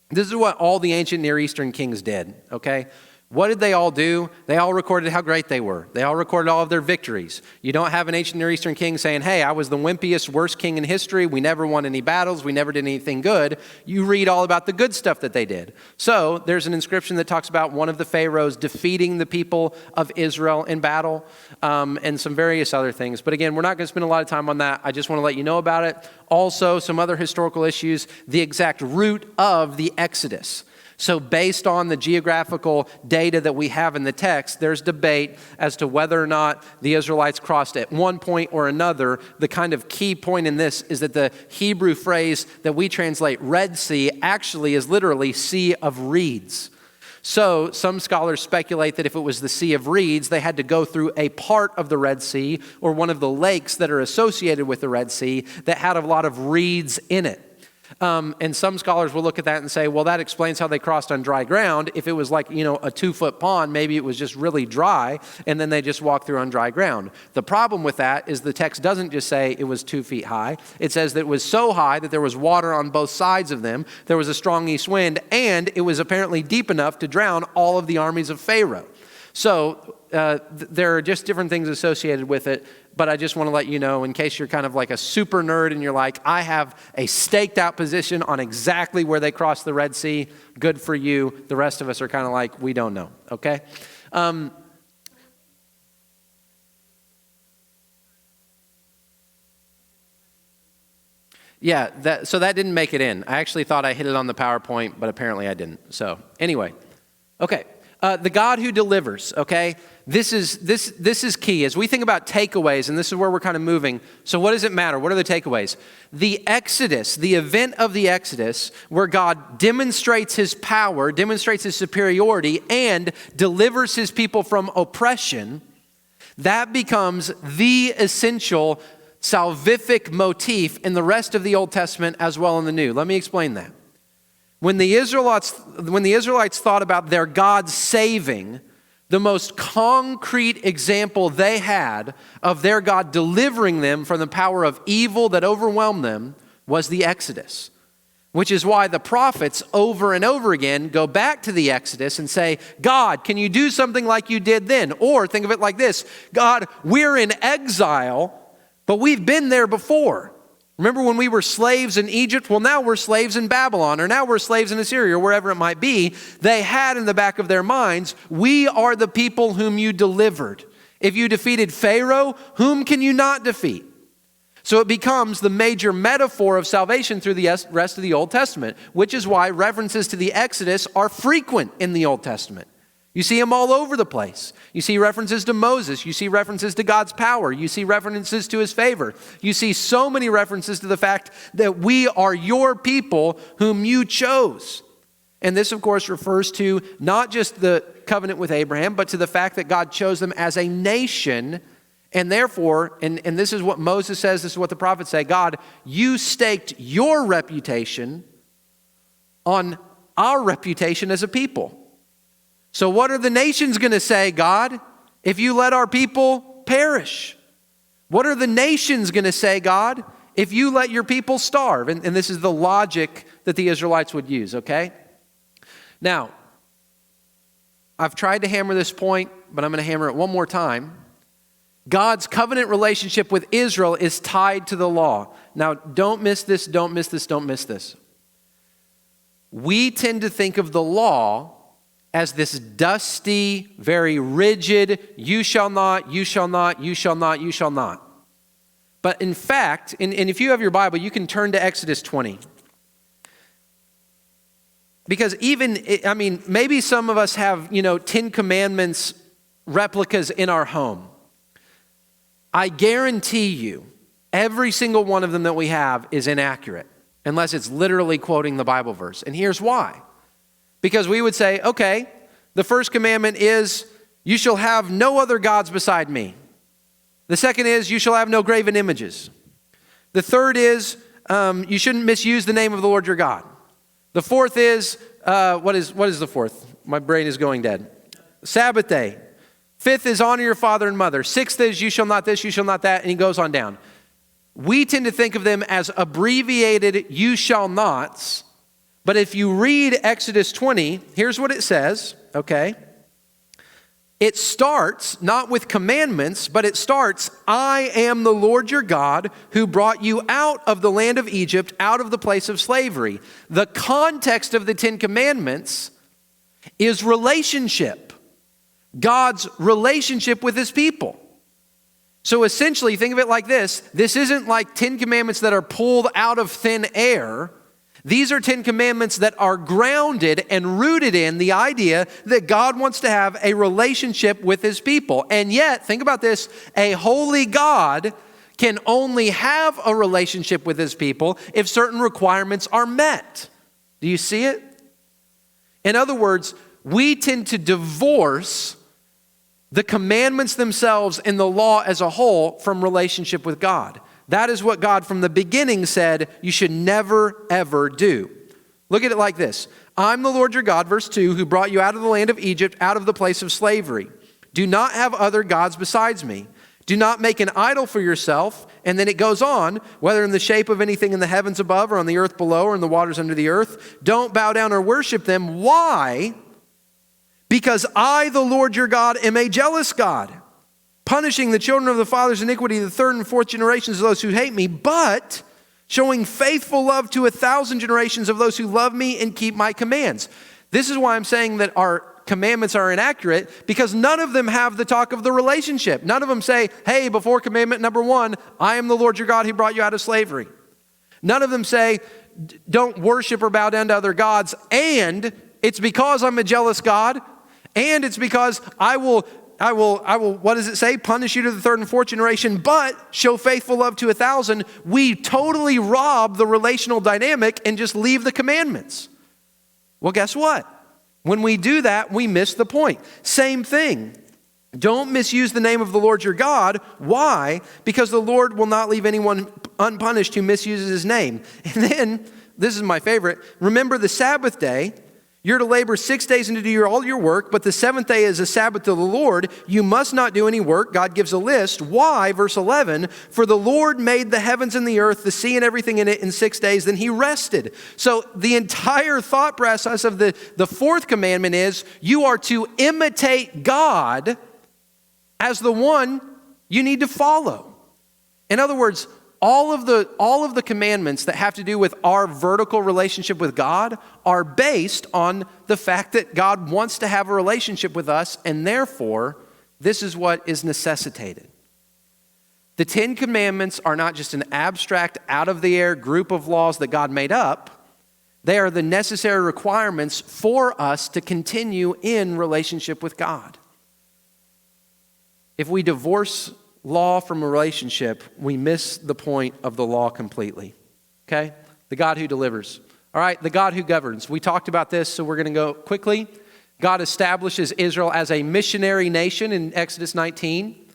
this is what all the ancient Near Eastern kings did. Okay. What did they all do? They all recorded how great they were. They all recorded all of their victories. You don't have an ancient Near Eastern king saying, hey, I was the wimpiest, worst king in history. We never won any battles. We never did anything good. You read all about the good stuff that they did. So there's an inscription that talks about one of the pharaohs defeating the people of Israel in battle, and some various other things. But again, we're not going to spend a lot of time on that. I just want to let you know about it. Also, some other historical issues, the exact route of the Exodus. So based on the geographical data that we have in the text, there's debate as to whether or not the Israelites crossed at one point or another. The kind of key point in this is that the Hebrew phrase that we translate Red Sea actually is literally Sea of Reeds. So some scholars speculate that if it was the Sea of Reeds, they had to go through a part of the Red Sea or one of the lakes that are associated with the Red Sea that had a lot of reeds in it. And some scholars will look at that and say, well, that explains how they crossed on dry ground. If it was like, a 2-foot pond, maybe it was just really dry, and then they just walked through on dry ground. The problem with that is the text doesn't just say it was 2 feet high. It says that it was so high that there was water on both sides of them. There was a strong east wind, and it was apparently deep enough to drown all of the armies of Pharaoh. So there are just different things associated with it, but I just want to let you know, in case you're kind of like a super nerd and you're like, I have a staked out position on exactly where they crossed the Red Sea, good for you. The rest of us are kind of like, we don't know, okay? So that didn't make it in. I actually thought I hit it on the PowerPoint, but apparently I didn't. So anyway, okay. The God who delivers, okay? This is key. As we think about takeaways, and this is where we're kind of moving. So what does it matter? What are the takeaways? The Exodus, the event of the Exodus, where God demonstrates his power, demonstrates his superiority, and delivers his people from oppression, that becomes the essential salvific motif in the rest of the Old Testament as well in the New. Let me explain that. When the Israelites thought about their God saving, the most concrete example they had of their God delivering them from the power of evil that overwhelmed them was the Exodus. Which is why the prophets over and over again go back to the Exodus and say, God, can you do something like you did then? Or think of it like this, God, we're in exile, but we've been there before. Remember when we were slaves in Egypt? Well, now we're slaves in Babylon, or now we're slaves in Assyria, or wherever it might be. They had in the back of their minds, we are the people whom you delivered. If you defeated Pharaoh, whom can you not defeat? So it becomes the major metaphor of salvation through the rest of the Old Testament, which is why references to the Exodus are frequent in the Old Testament. You see them all over the place. You see references to Moses. You see references to God's power. You see references to his favor. You see so many references to the fact that we are your people whom you chose. And this, of course, refers to not just the covenant with Abraham, but to the fact that God chose them as a nation. And therefore, and this is what Moses says, this is what the prophets say, God, you staked your reputation on our reputation as a people. So what are the nations going to say, God, if you let our people perish? What are the nations going to say, God, if you let your people starve? And this is the logic that the Israelites would use, okay? Now, I've tried to hammer this point, but I'm going to hammer it one more time. God's covenant relationship with Israel is tied to the law. Now, don't miss this, don't miss this, don't miss this. We tend to think of the law as this dusty, very rigid, you shall not, you shall not, you shall not, you shall not. But in fact, and if you have your Bible, you can turn to Exodus 20. Because maybe some of us have, 10 Commandments replicas in our home. I guarantee you, every single one of them that we have is inaccurate, unless it's literally quoting the Bible verse. And here's why. Because we would say, okay, the first commandment is, you shall have no other gods beside me. The second is, you shall have no graven images. The third is, you shouldn't misuse the name of the Lord your God. The fourth is, what is the fourth? My brain is going dead. Sabbath day. Fifth is honor your father and mother. Sixth is, you shall not this, you shall not that, and he goes on down. We tend to think of them as abbreviated you shall nots, but if you read Exodus 20, here's what it says, okay? It starts not with commandments, but it starts, I am the Lord your God who brought you out of the land of Egypt, out of the place of slavery. The context of the Ten Commandments is relationship. God's relationship with his people. So essentially, think of it like this. This isn't like 10 commandments that are pulled out of thin air. These are 10 commandments that are grounded and rooted in the idea that God wants to have a relationship with his people. And yet, think about this, a holy God can only have a relationship with his people if certain requirements are met. Do you see it? In other words, we tend to divorce the commandments themselves and the law as a whole from relationship with God. That is what God from the beginning said you should never, ever do. Look at it like this. I'm the Lord your God, verse 2, who brought you out of the land of Egypt, out of the place of slavery. Do not have other gods besides me. Do not make an idol for yourself. And then it goes on, whether in the shape of anything in the heavens above or on the earth below or in the waters under the earth. Don't bow down or worship them. Why? Because I, the Lord your God, am a jealous God, punishing the children of the father's iniquity, the third and fourth generations of those who hate me, but showing faithful love to 1,000 generations of those who love me and keep my commands. This is why I'm saying that our commandments are inaccurate, because none of them have the talk of the relationship. None of them say, hey, before commandment number 1, I am the Lord your God who brought you out of slavery. None of them say, don't worship or bow down to other gods, and it's because I'm a jealous God, and it's because I will, what does it say? Punish you to the third and fourth generation, but show faithful love to 1,000. We totally rob the relational dynamic and just leave the commandments. Well, guess what? When we do that, we miss the point. Same thing. Don't misuse the name of the Lord your God. Why? Because the Lord will not leave anyone unpunished who misuses his name. And then, this is my favorite, remember the Sabbath day. You're to labor 6 days and to do all your work, but the seventh day is a Sabbath to the Lord. You must not do any work. God gives a list. Why? Verse 11, for the Lord made the heavens and the earth, the sea and everything in it in 6 days, then he rested. So the entire thought process of the fourth commandment is you are to imitate God as the one you need to follow. In other words, all of the commandments that have to do with our vertical relationship with God are based on the fact that God wants to have a relationship with us, and therefore, this is what is necessitated. The 10 Commandments are not just an abstract, out-of-the-air group of laws that God made up. They are the necessary requirements for us to continue in relationship with God. If we divorce law from a relationship, we miss the point of the law completely. Okay? The God who delivers. All right, the God who governs. We talked about this, so we're going to go quickly. God establishes Israel as a missionary nation in Exodus 19.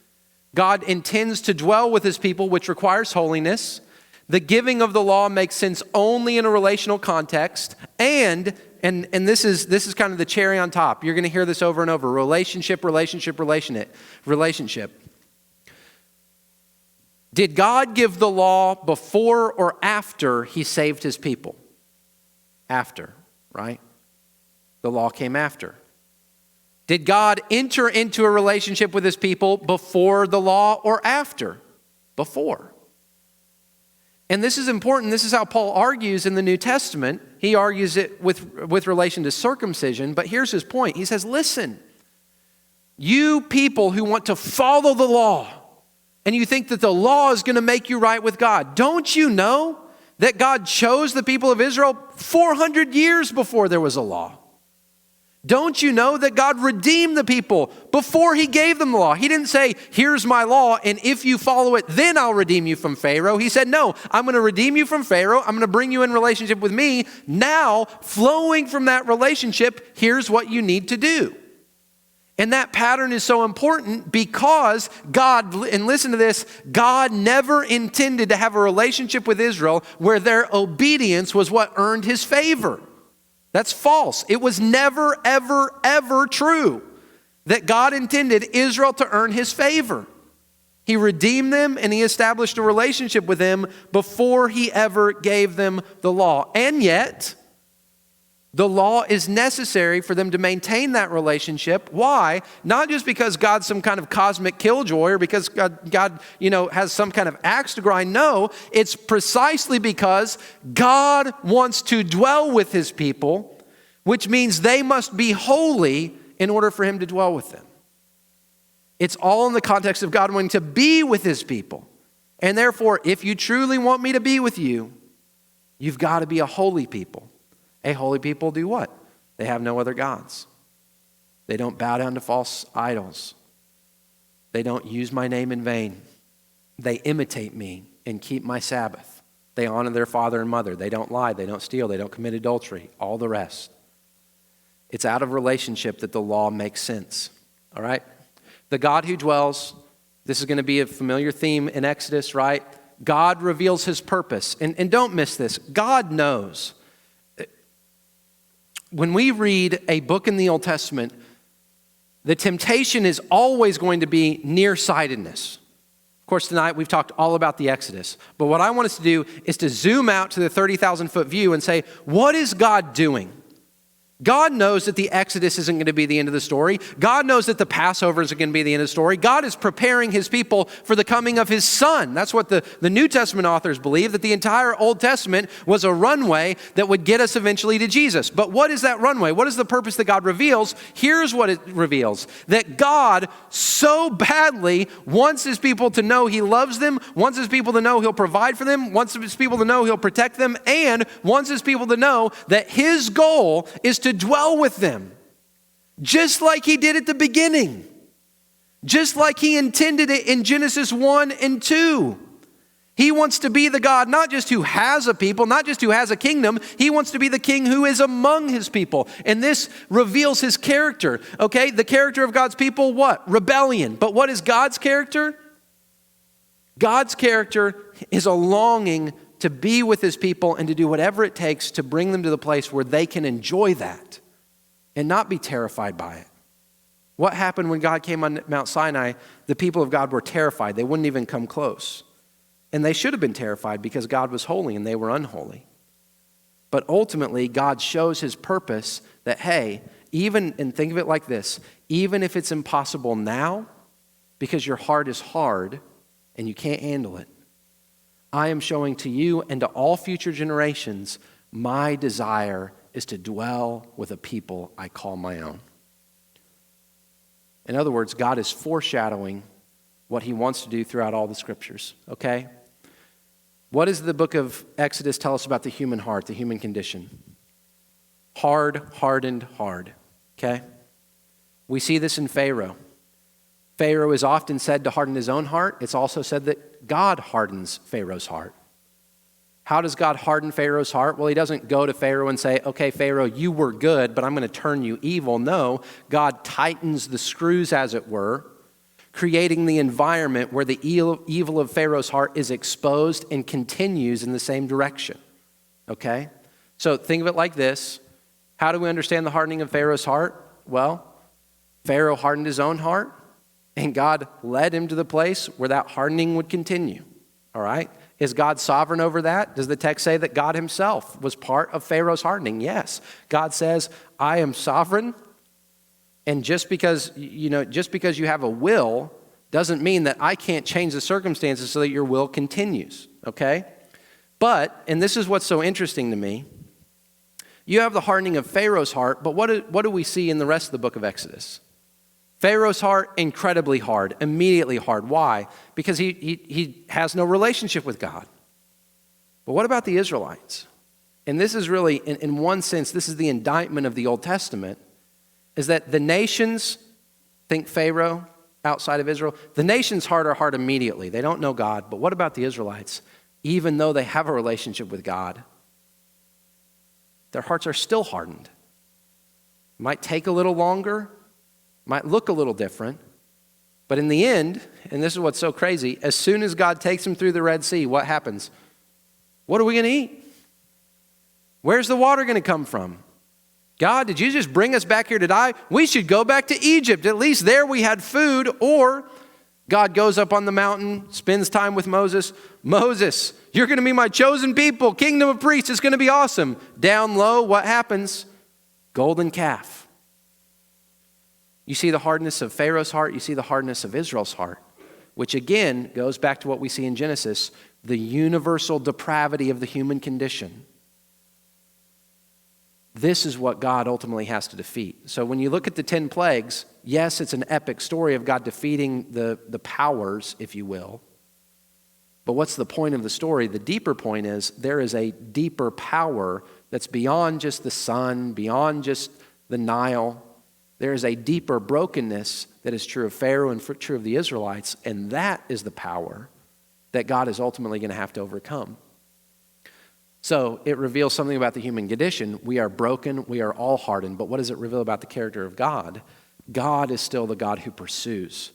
God intends to dwell with his people, which requires holiness. The giving of the law makes sense only in a relational context. And this is kind of the cherry on top. You're going to hear this over and over. Relationship. Did God give the law before or after he saved his people? After, right? The law came after. Did God enter into a relationship with his people before the law or after? Before. And this is important. This is how Paul argues in the New Testament. He argues it with relation to circumcision, but here's his point. He says, listen, you people who want to follow the law, and you think that the law is going to make you right with God, don't you know that God chose the people of Israel 400 years before there was a law? Don't you know that God redeemed the people before he gave them the law? He didn't say, here's my law, and if you follow it, then I'll redeem you from Pharaoh. He said, no, I'm going to redeem you from Pharaoh. I'm going to bring you in relationship with me. Now, flowing from that relationship, here's what you need to do. And that pattern is so important because God, and listen to this, God never intended to have a relationship with Israel where their obedience was what earned his favor. That's false. It was never, ever, ever true that God intended Israel to earn his favor. He redeemed them and he established a relationship with them before he ever gave them the law. And yet, the law is necessary for them to maintain that relationship. Why? Not just because God's some kind of cosmic killjoy or because God has some kind of axe to grind. No, it's precisely because God wants to dwell with his people, which means they must be holy in order for him to dwell with them. It's all in the context of God wanting to be with his people. And therefore, if you truly want me to be with you, you've got to be a holy people. A holy people do what? They have no other gods. They don't bow down to false idols. They don't use my name in vain. They imitate me and keep my Sabbath. They honor their father and mother. They don't lie. They don't steal. They don't commit adultery. All the rest. It's out of relationship that the law makes sense. All right? The God who dwells, this is going to be a familiar theme in Exodus, right? God reveals his purpose. And don't miss this. God knows. When we read a book in the Old Testament, the temptation is always going to be nearsightedness. Of course, tonight we've talked all about the Exodus. But what I want us to do is to zoom out to the 30,000-foot view and say, what is God doing? God knows that the Exodus isn't going to be the end of the story. God knows that the Passover isn't going to be the end of the story. God is preparing his people for the coming of his son. That's what the New Testament authors believe, that the entire Old Testament was a runway that would get us eventually to Jesus. But what is that runway? What is the purpose that God reveals? Here's what it reveals. That God so badly wants his people to know he loves them, wants his people to know he'll provide for them, wants his people to know he'll protect them, and wants his people to know that his goal is to dwell with them, just like he did at the beginning, just like he intended it in Genesis 1 and 2. He wants to be the God, not just who has a people, not just who has a kingdom. He wants to be the king who is among his people. And this reveals his character, okay? The character of God's people, what? Rebellion. But what is God's character? God's character is a longing to be with his people and to do whatever it takes to bring them to the place where they can enjoy that and not be terrified by it. What happened when God came on Mount Sinai? The people of God were terrified. They wouldn't even come close. And they should have been terrified because God was holy and they were unholy. But ultimately, God shows his purpose that, hey, and think of it like this, even if it's impossible now, because your heart is hard and you can't handle it, I am showing to you and to all future generations, my desire is to dwell with a people I call my own. In other words, God is foreshadowing what he wants to do throughout all the scriptures, okay? What does the book of Exodus tell us about the human heart, the human condition? Hard, hardened, hard, okay? We see this in Pharaoh. Pharaoh is often said to harden his own heart. It's also said that God hardens Pharaoh's heart. How does God harden Pharaoh's heart? Well, he doesn't go to Pharaoh and say, okay, Pharaoh, you were good, but I'm going to turn you evil. No, God tightens the screws, as it were, creating the environment where the evil of Pharaoh's heart is exposed and continues in the same direction. Okay? So think of it like this. How do we understand the hardening of Pharaoh's heart? Well, Pharaoh hardened his own heart, and God led him to the place where that hardening would continue. All right? Is God sovereign over that? Does the text say that God himself was part of Pharaoh's hardening? Yes. God says, I am sovereign, and just because you have a will doesn't mean that I can't change the circumstances so that your will continues. Okay? But, and this is what's so interesting to me, you have the hardening of Pharaoh's heart, but what do we see in the rest of the book of Exodus? Pharaoh's heart, incredibly hard, immediately hard. Why? Because he has no relationship with God. But what about the Israelites? And this is really, in one sense, this is the indictment of the Old Testament. is that the nations, think Pharaoh outside of Israel, the nations' heart are hard immediately. They don't know God. But what about the Israelites? Even though they have a relationship with God, their hearts are still hardened. It might take a little longer, might look a little different, but in the end, and this is what's so crazy, as soon as God takes them through the Red Sea, what happens? What are we going to eat? Where's the water going to come from? God, did you just bring us back here to die? We should go back to Egypt. At least there we had food. Or God goes up on the mountain, spends time with Moses. Moses, you're going to be my chosen people, kingdom of priests. It's going to be awesome. Down low, what happens? Golden calf. You see the hardness of Pharaoh's heart. You see the hardness of Israel's heart, which again goes back to what we see in Genesis, the universal depravity of the human condition. This is what God ultimately has to defeat. So when you look at the 10 plagues, yes, it's an epic story of God defeating the powers, if you will. But what's the point of the story? The deeper point is there is a deeper power that's beyond just the sun, beyond just the Nile. There is a deeper brokenness that is true of Pharaoh and true of the Israelites, and that is the power that God is ultimately going to have to overcome. So it reveals something about the human condition. We are broken, we are all hardened, but what does it reveal about the character of God? God is still the God who pursues.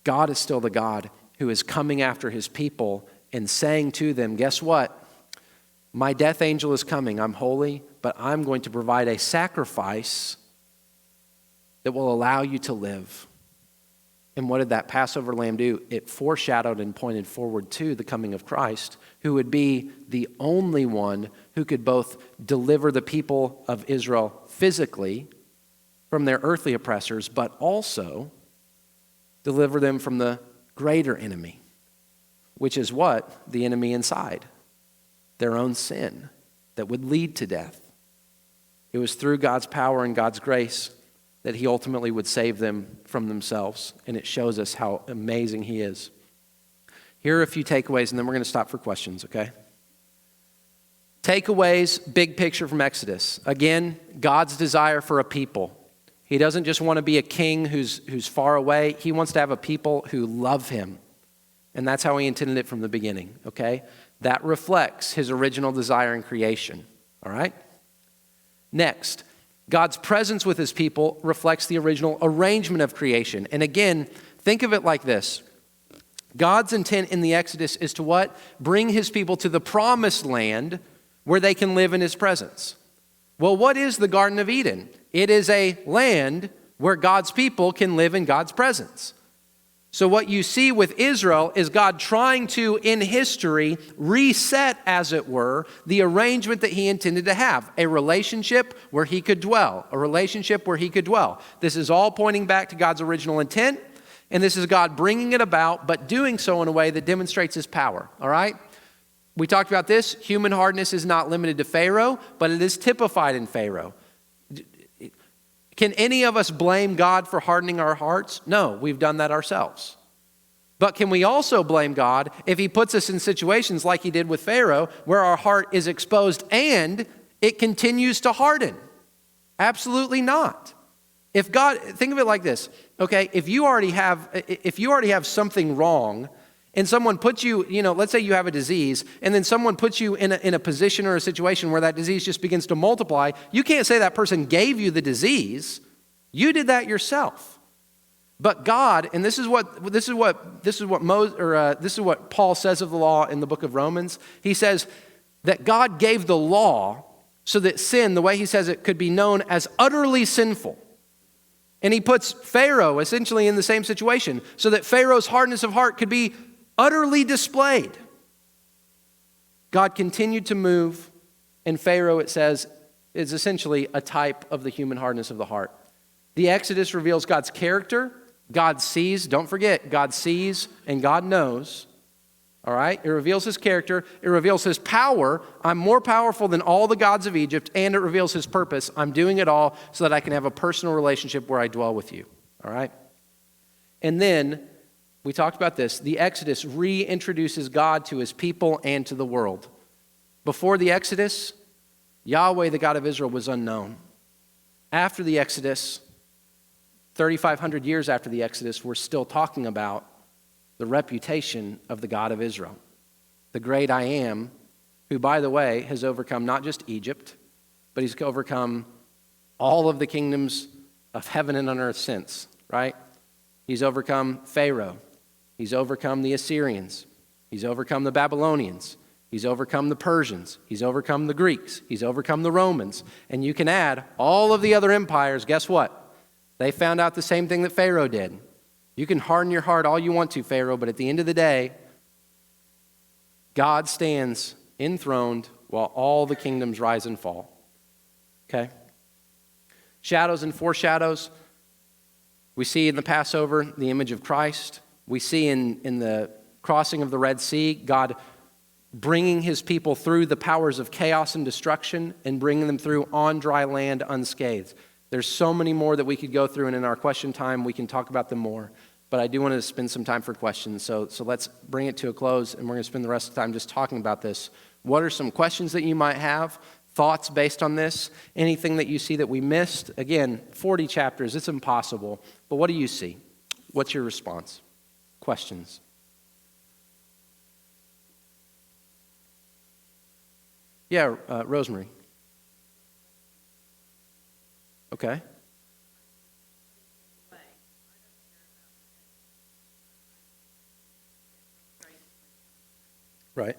God is still the God who is coming after his people and saying to them, guess what? My death angel is coming. I'm holy, but I'm going to provide a sacrifice that will allow you to live. And what did that Passover lamb do? It foreshadowed and pointed forward to the coming of Christ, who would be the only one who could both deliver the people of Israel physically from their earthly oppressors, but also deliver them from the greater enemy, which is what? The enemy inside, their own sin that would lead to death. It was through God's power and God's grace that he ultimately would save them from themselves. And it shows us how amazing he is. Here are a few takeaways, and then we're going to stop for questions, okay? Takeaways, big picture from Exodus. Again, God's desire for a people. He doesn't just want to be a king who's far away. He wants to have a people who love him. And that's how he intended it from the beginning, okay? That reflects his original desire in creation, all right? Next, God's presence with his people reflects the original arrangement of creation. And again, think of it like this. God's intent in the Exodus is to what? Bring his people to the promised land where they can live in his presence. Well, what is the Garden of Eden? It is a land where God's people can live in God's presence. So what you see with Israel is God trying to, in history, reset, as it were, the arrangement that he intended to have. A relationship where he could dwell. A relationship where he could dwell. This is all pointing back to God's original intent, and this is God bringing it about, but doing so in a way that demonstrates his power, all right? We talked about this. Human hardness is not limited to Pharaoh, but it is typified in Pharaoh. Can any of us blame God for hardening our hearts? No, we've done that ourselves. But can we also blame God if he puts us in situations like he did with Pharaoh, where our heart is exposed and it continues to harden? Absolutely not. If God, think of it like this, okay? If you already have something wrong, and someone puts you, let's say you have a disease, and then someone puts you in a position or a situation where that disease just begins to multiply, you can't say that person gave you the disease. You did that yourself. But God, and this is what Paul says of the law in the book of Romans. He says that God gave the law so that sin, the way he says it, could be known as utterly sinful. And he puts Pharaoh essentially in the same situation so that Pharaoh's hardness of heart could be utterly displayed. God continued to move, and Pharaoh, it says, is essentially a type of the human hardness of the heart. The Exodus reveals God's character. God sees, don't forget, God sees and God knows. All right? It reveals his character. It reveals his power. I'm more powerful than all the gods of Egypt, and it reveals his purpose. I'm doing it all so that I can have a personal relationship where I dwell with you. All right? And then, we talked about this. The Exodus reintroduces God to his people and to the world. Before the Exodus, Yahweh, the God of Israel, was unknown. After the Exodus, 3,500 years after the Exodus, we're still talking about the reputation of the God of Israel, the great I am, who, by the way, has overcome not just Egypt, but he's overcome all of the kingdoms of heaven and on earth since, right? He's overcome Pharaoh. He's overcome the Assyrians. He's overcome the Babylonians. He's overcome the Persians. He's overcome the Greeks. He's overcome the Romans. And you can add all of the other empires. Guess what? They found out the same thing that Pharaoh did. You can harden your heart all you want to, Pharaoh, but at the end of the day, God stands enthroned while all the kingdoms rise and fall. Okay? Shadows and foreshadows. We see in the Passover the image of Christ. We see in the crossing of the Red Sea, God bringing his people through the powers of chaos and destruction and bringing them through on dry land unscathed. There's so many more that we could go through, and in our question time, we can talk about them more. But I do want to spend some time for questions, so let's bring it to a close, and we're going to spend the rest of the time just talking about this. What are some questions that you might have, thoughts based on this, anything that you see that we missed? Again, 40 chapters, it's impossible, but what do you see? What's your response? Questions? Yeah, Rosemary. Okay. Right.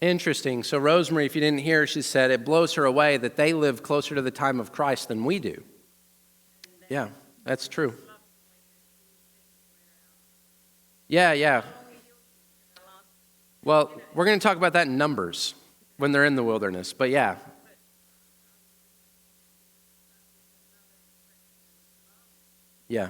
Interesting. So Rosemary, if you didn't hear, she said it blows her away that they live closer to the time of Christ than we do. Yeah, that's true. Yeah. Well, we're going to talk about that in Numbers when they're in the wilderness, but yeah. Yeah.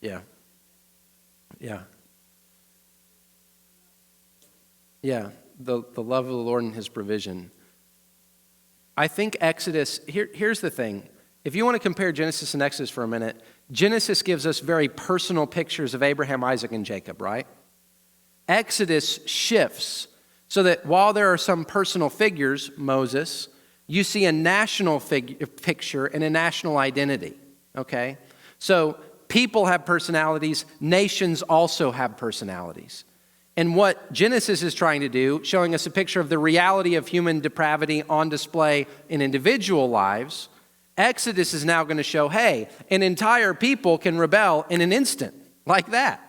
Yeah. Yeah. Yeah. The love of the Lord and his provision. I think Exodus, here's the thing. If you want to compare Genesis and Exodus for a minute, Genesis gives us very personal pictures of Abraham, Isaac, and Jacob, right? Exodus shifts so that while there are some personal figures, Moses, you see a national picture and a national identity, okay? So people have personalities, nations also have personalities. And what Genesis is trying to do, showing us a picture of the reality of human depravity on display in individual lives, Exodus is now going to show, hey, an entire people can rebel in an instant, like that.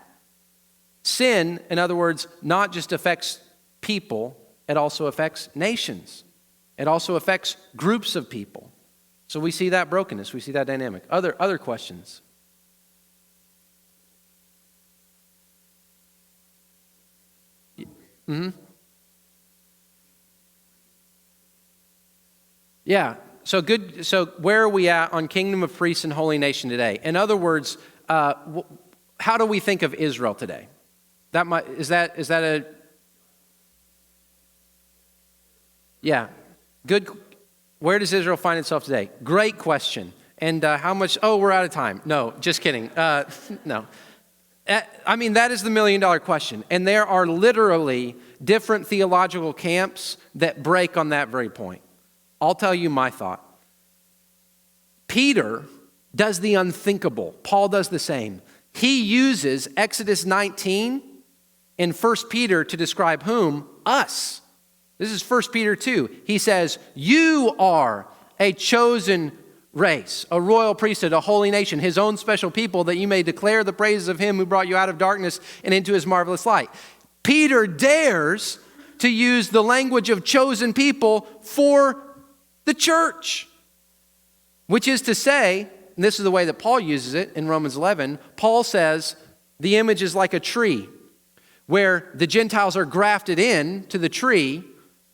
Sin, in other words, not just affects people, it also affects nations. It also affects groups of people. So we see that brokenness, we see that dynamic. Other questions? Mm-hmm. Yeah. So good. So where are we at on Kingdom of Priests and Holy Nation today? In other words, how do we think of Israel today? Is that a yeah? Good. Where does Israel find itself today? Great question. And how much? Oh, we're out of time. No, just kidding. No. I mean, that is the million-dollar question. And there are literally different theological camps that break on that very point. I'll tell you my thought. Peter does the unthinkable. Paul does the same. He uses Exodus 19 and 1 Peter to describe whom? Us. This is 1 Peter 2. He says, you are a chosen race, a royal priesthood, a holy nation, his own special people, that you may declare the praises of him who brought you out of darkness and into his marvelous light. Peter dares to use the language of chosen people for the church, which is to say, and this is the way that Paul uses it in Romans 11, Paul says the image is like a tree where the Gentiles are grafted in to the tree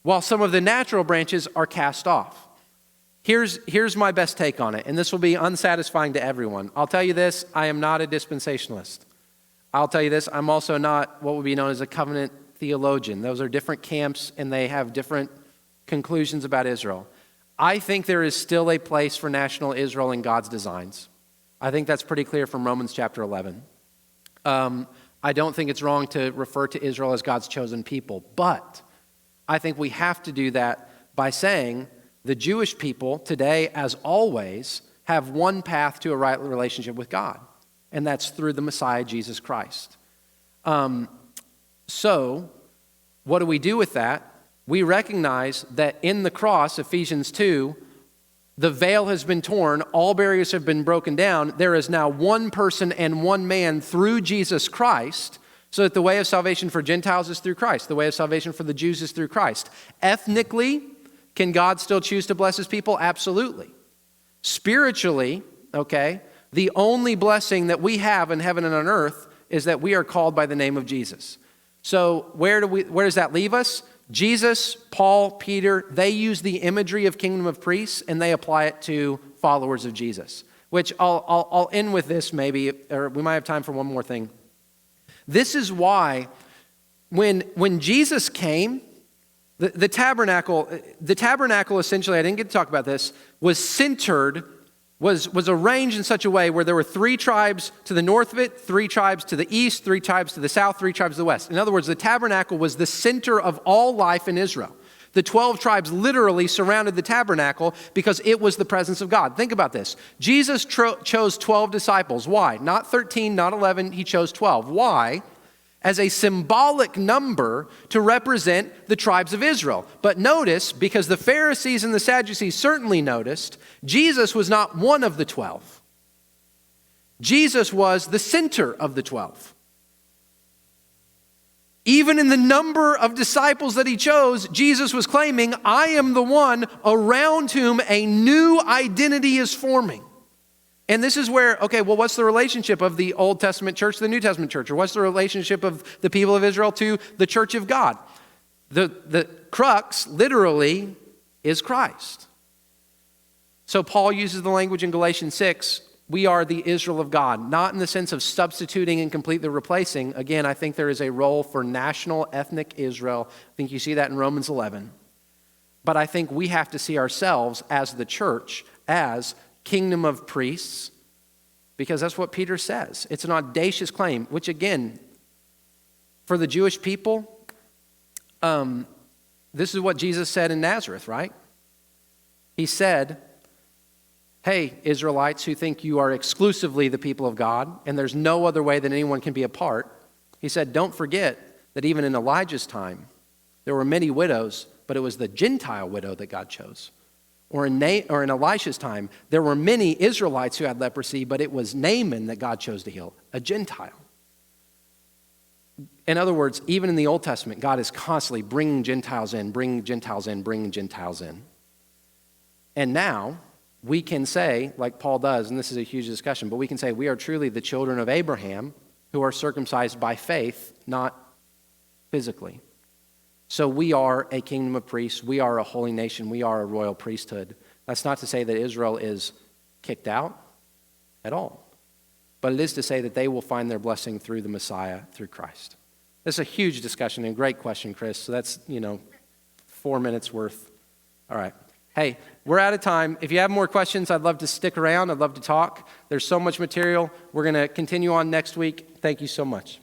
while some of the natural branches are cast off. Here's my best take on it, and this will be unsatisfying to everyone. I'll tell you this, I am not a dispensationalist. I'll tell you this, I'm also not what would be known as a covenant theologian. Those are different camps, and they have different conclusions about Israel. I think there is still a place for national Israel in God's designs. I think that's pretty clear from Romans chapter 11. I don't think it's wrong to refer to Israel as God's chosen people, but I think we have to do that by saying the Jewish people today, as always, have one path to a right relationship with God, and that's through the Messiah, Jesus Christ. So what do we do with that? We recognize that in the cross, Ephesians 2, the veil has been torn, all barriers have been broken down. There is now one person and one man through Jesus Christ, so that the way of salvation for Gentiles is through Christ. The way of salvation for the Jews is through Christ. Ethnically, can God still choose to bless his people? Absolutely. Spiritually, okay, the only blessing that we have in heaven and on earth is that we are called by the name of Jesus. So where does that leave us? Jesus, Paul, Peter, they use the imagery of kingdom of priests and they apply it to followers of Jesus. Which I'll end with this maybe, or we might have time for one more thing. This is why when Jesus came, the tabernacle essentially, I didn't get to talk about this, was centered, was arranged in such a way where there were 3 tribes to the north of it, 3 tribes to the east, 3 tribes to the south, 3 tribes to the west. In other words, the tabernacle was the center of all life in Israel. The 12 tribes literally surrounded the tabernacle because it was the presence of God. Think about this. Jesus chose 12 disciples. Why? Not 13, not 11, he chose 12. Why? As a symbolic number to represent the tribes of Israel. But notice, because the Pharisees and the Sadducees certainly noticed, Jesus was not one of the 12. Jesus was the center of the 12. Even in the number of disciples that he chose, Jesus was claiming, I am the one around whom a new identity is forming. And this is where, okay, well, what's the relationship of the Old Testament church to the New Testament church? Or what's the relationship of the people of Israel to the church of God? The crux, literally, is Christ. So Paul uses the language in Galatians 6, we are the Israel of God, not in the sense of substituting and completely replacing. Again, I think there is a role for national ethnic Israel. I think you see that in Romans 11. But I think we have to see ourselves as the church, as kingdom of priests, because that's what Peter says. It's an audacious claim, which again, for the Jewish people, this is what Jesus said in Nazareth, right? He said, hey, Israelites who think you are exclusively the people of God, and there's no other way that anyone can be a part. He said, don't forget that even in Elijah's time, there were many widows, but it was the Gentile widow that God chose. Or in Elisha's time, there were many Israelites who had leprosy, but it was Naaman that God chose to heal, a Gentile. In other words, even in the Old Testament, God is constantly bringing Gentiles in, bringing Gentiles in, bringing Gentiles in. And now, we can say, like Paul does, and this is a huge discussion, but we can say we are truly the children of Abraham who are circumcised by faith, not physically. So we are a kingdom of priests. We are a holy nation. We are a royal priesthood. That's not to say that Israel is kicked out at all. But it is to say that they will find their blessing through the Messiah, through Christ. That's a huge discussion and great question, Chris. So that's, 4 minutes worth. All right. Hey, we're out of time. If you have more questions, I'd love to stick around. I'd love to talk. There's so much material. We're going to continue on next week. Thank you so much.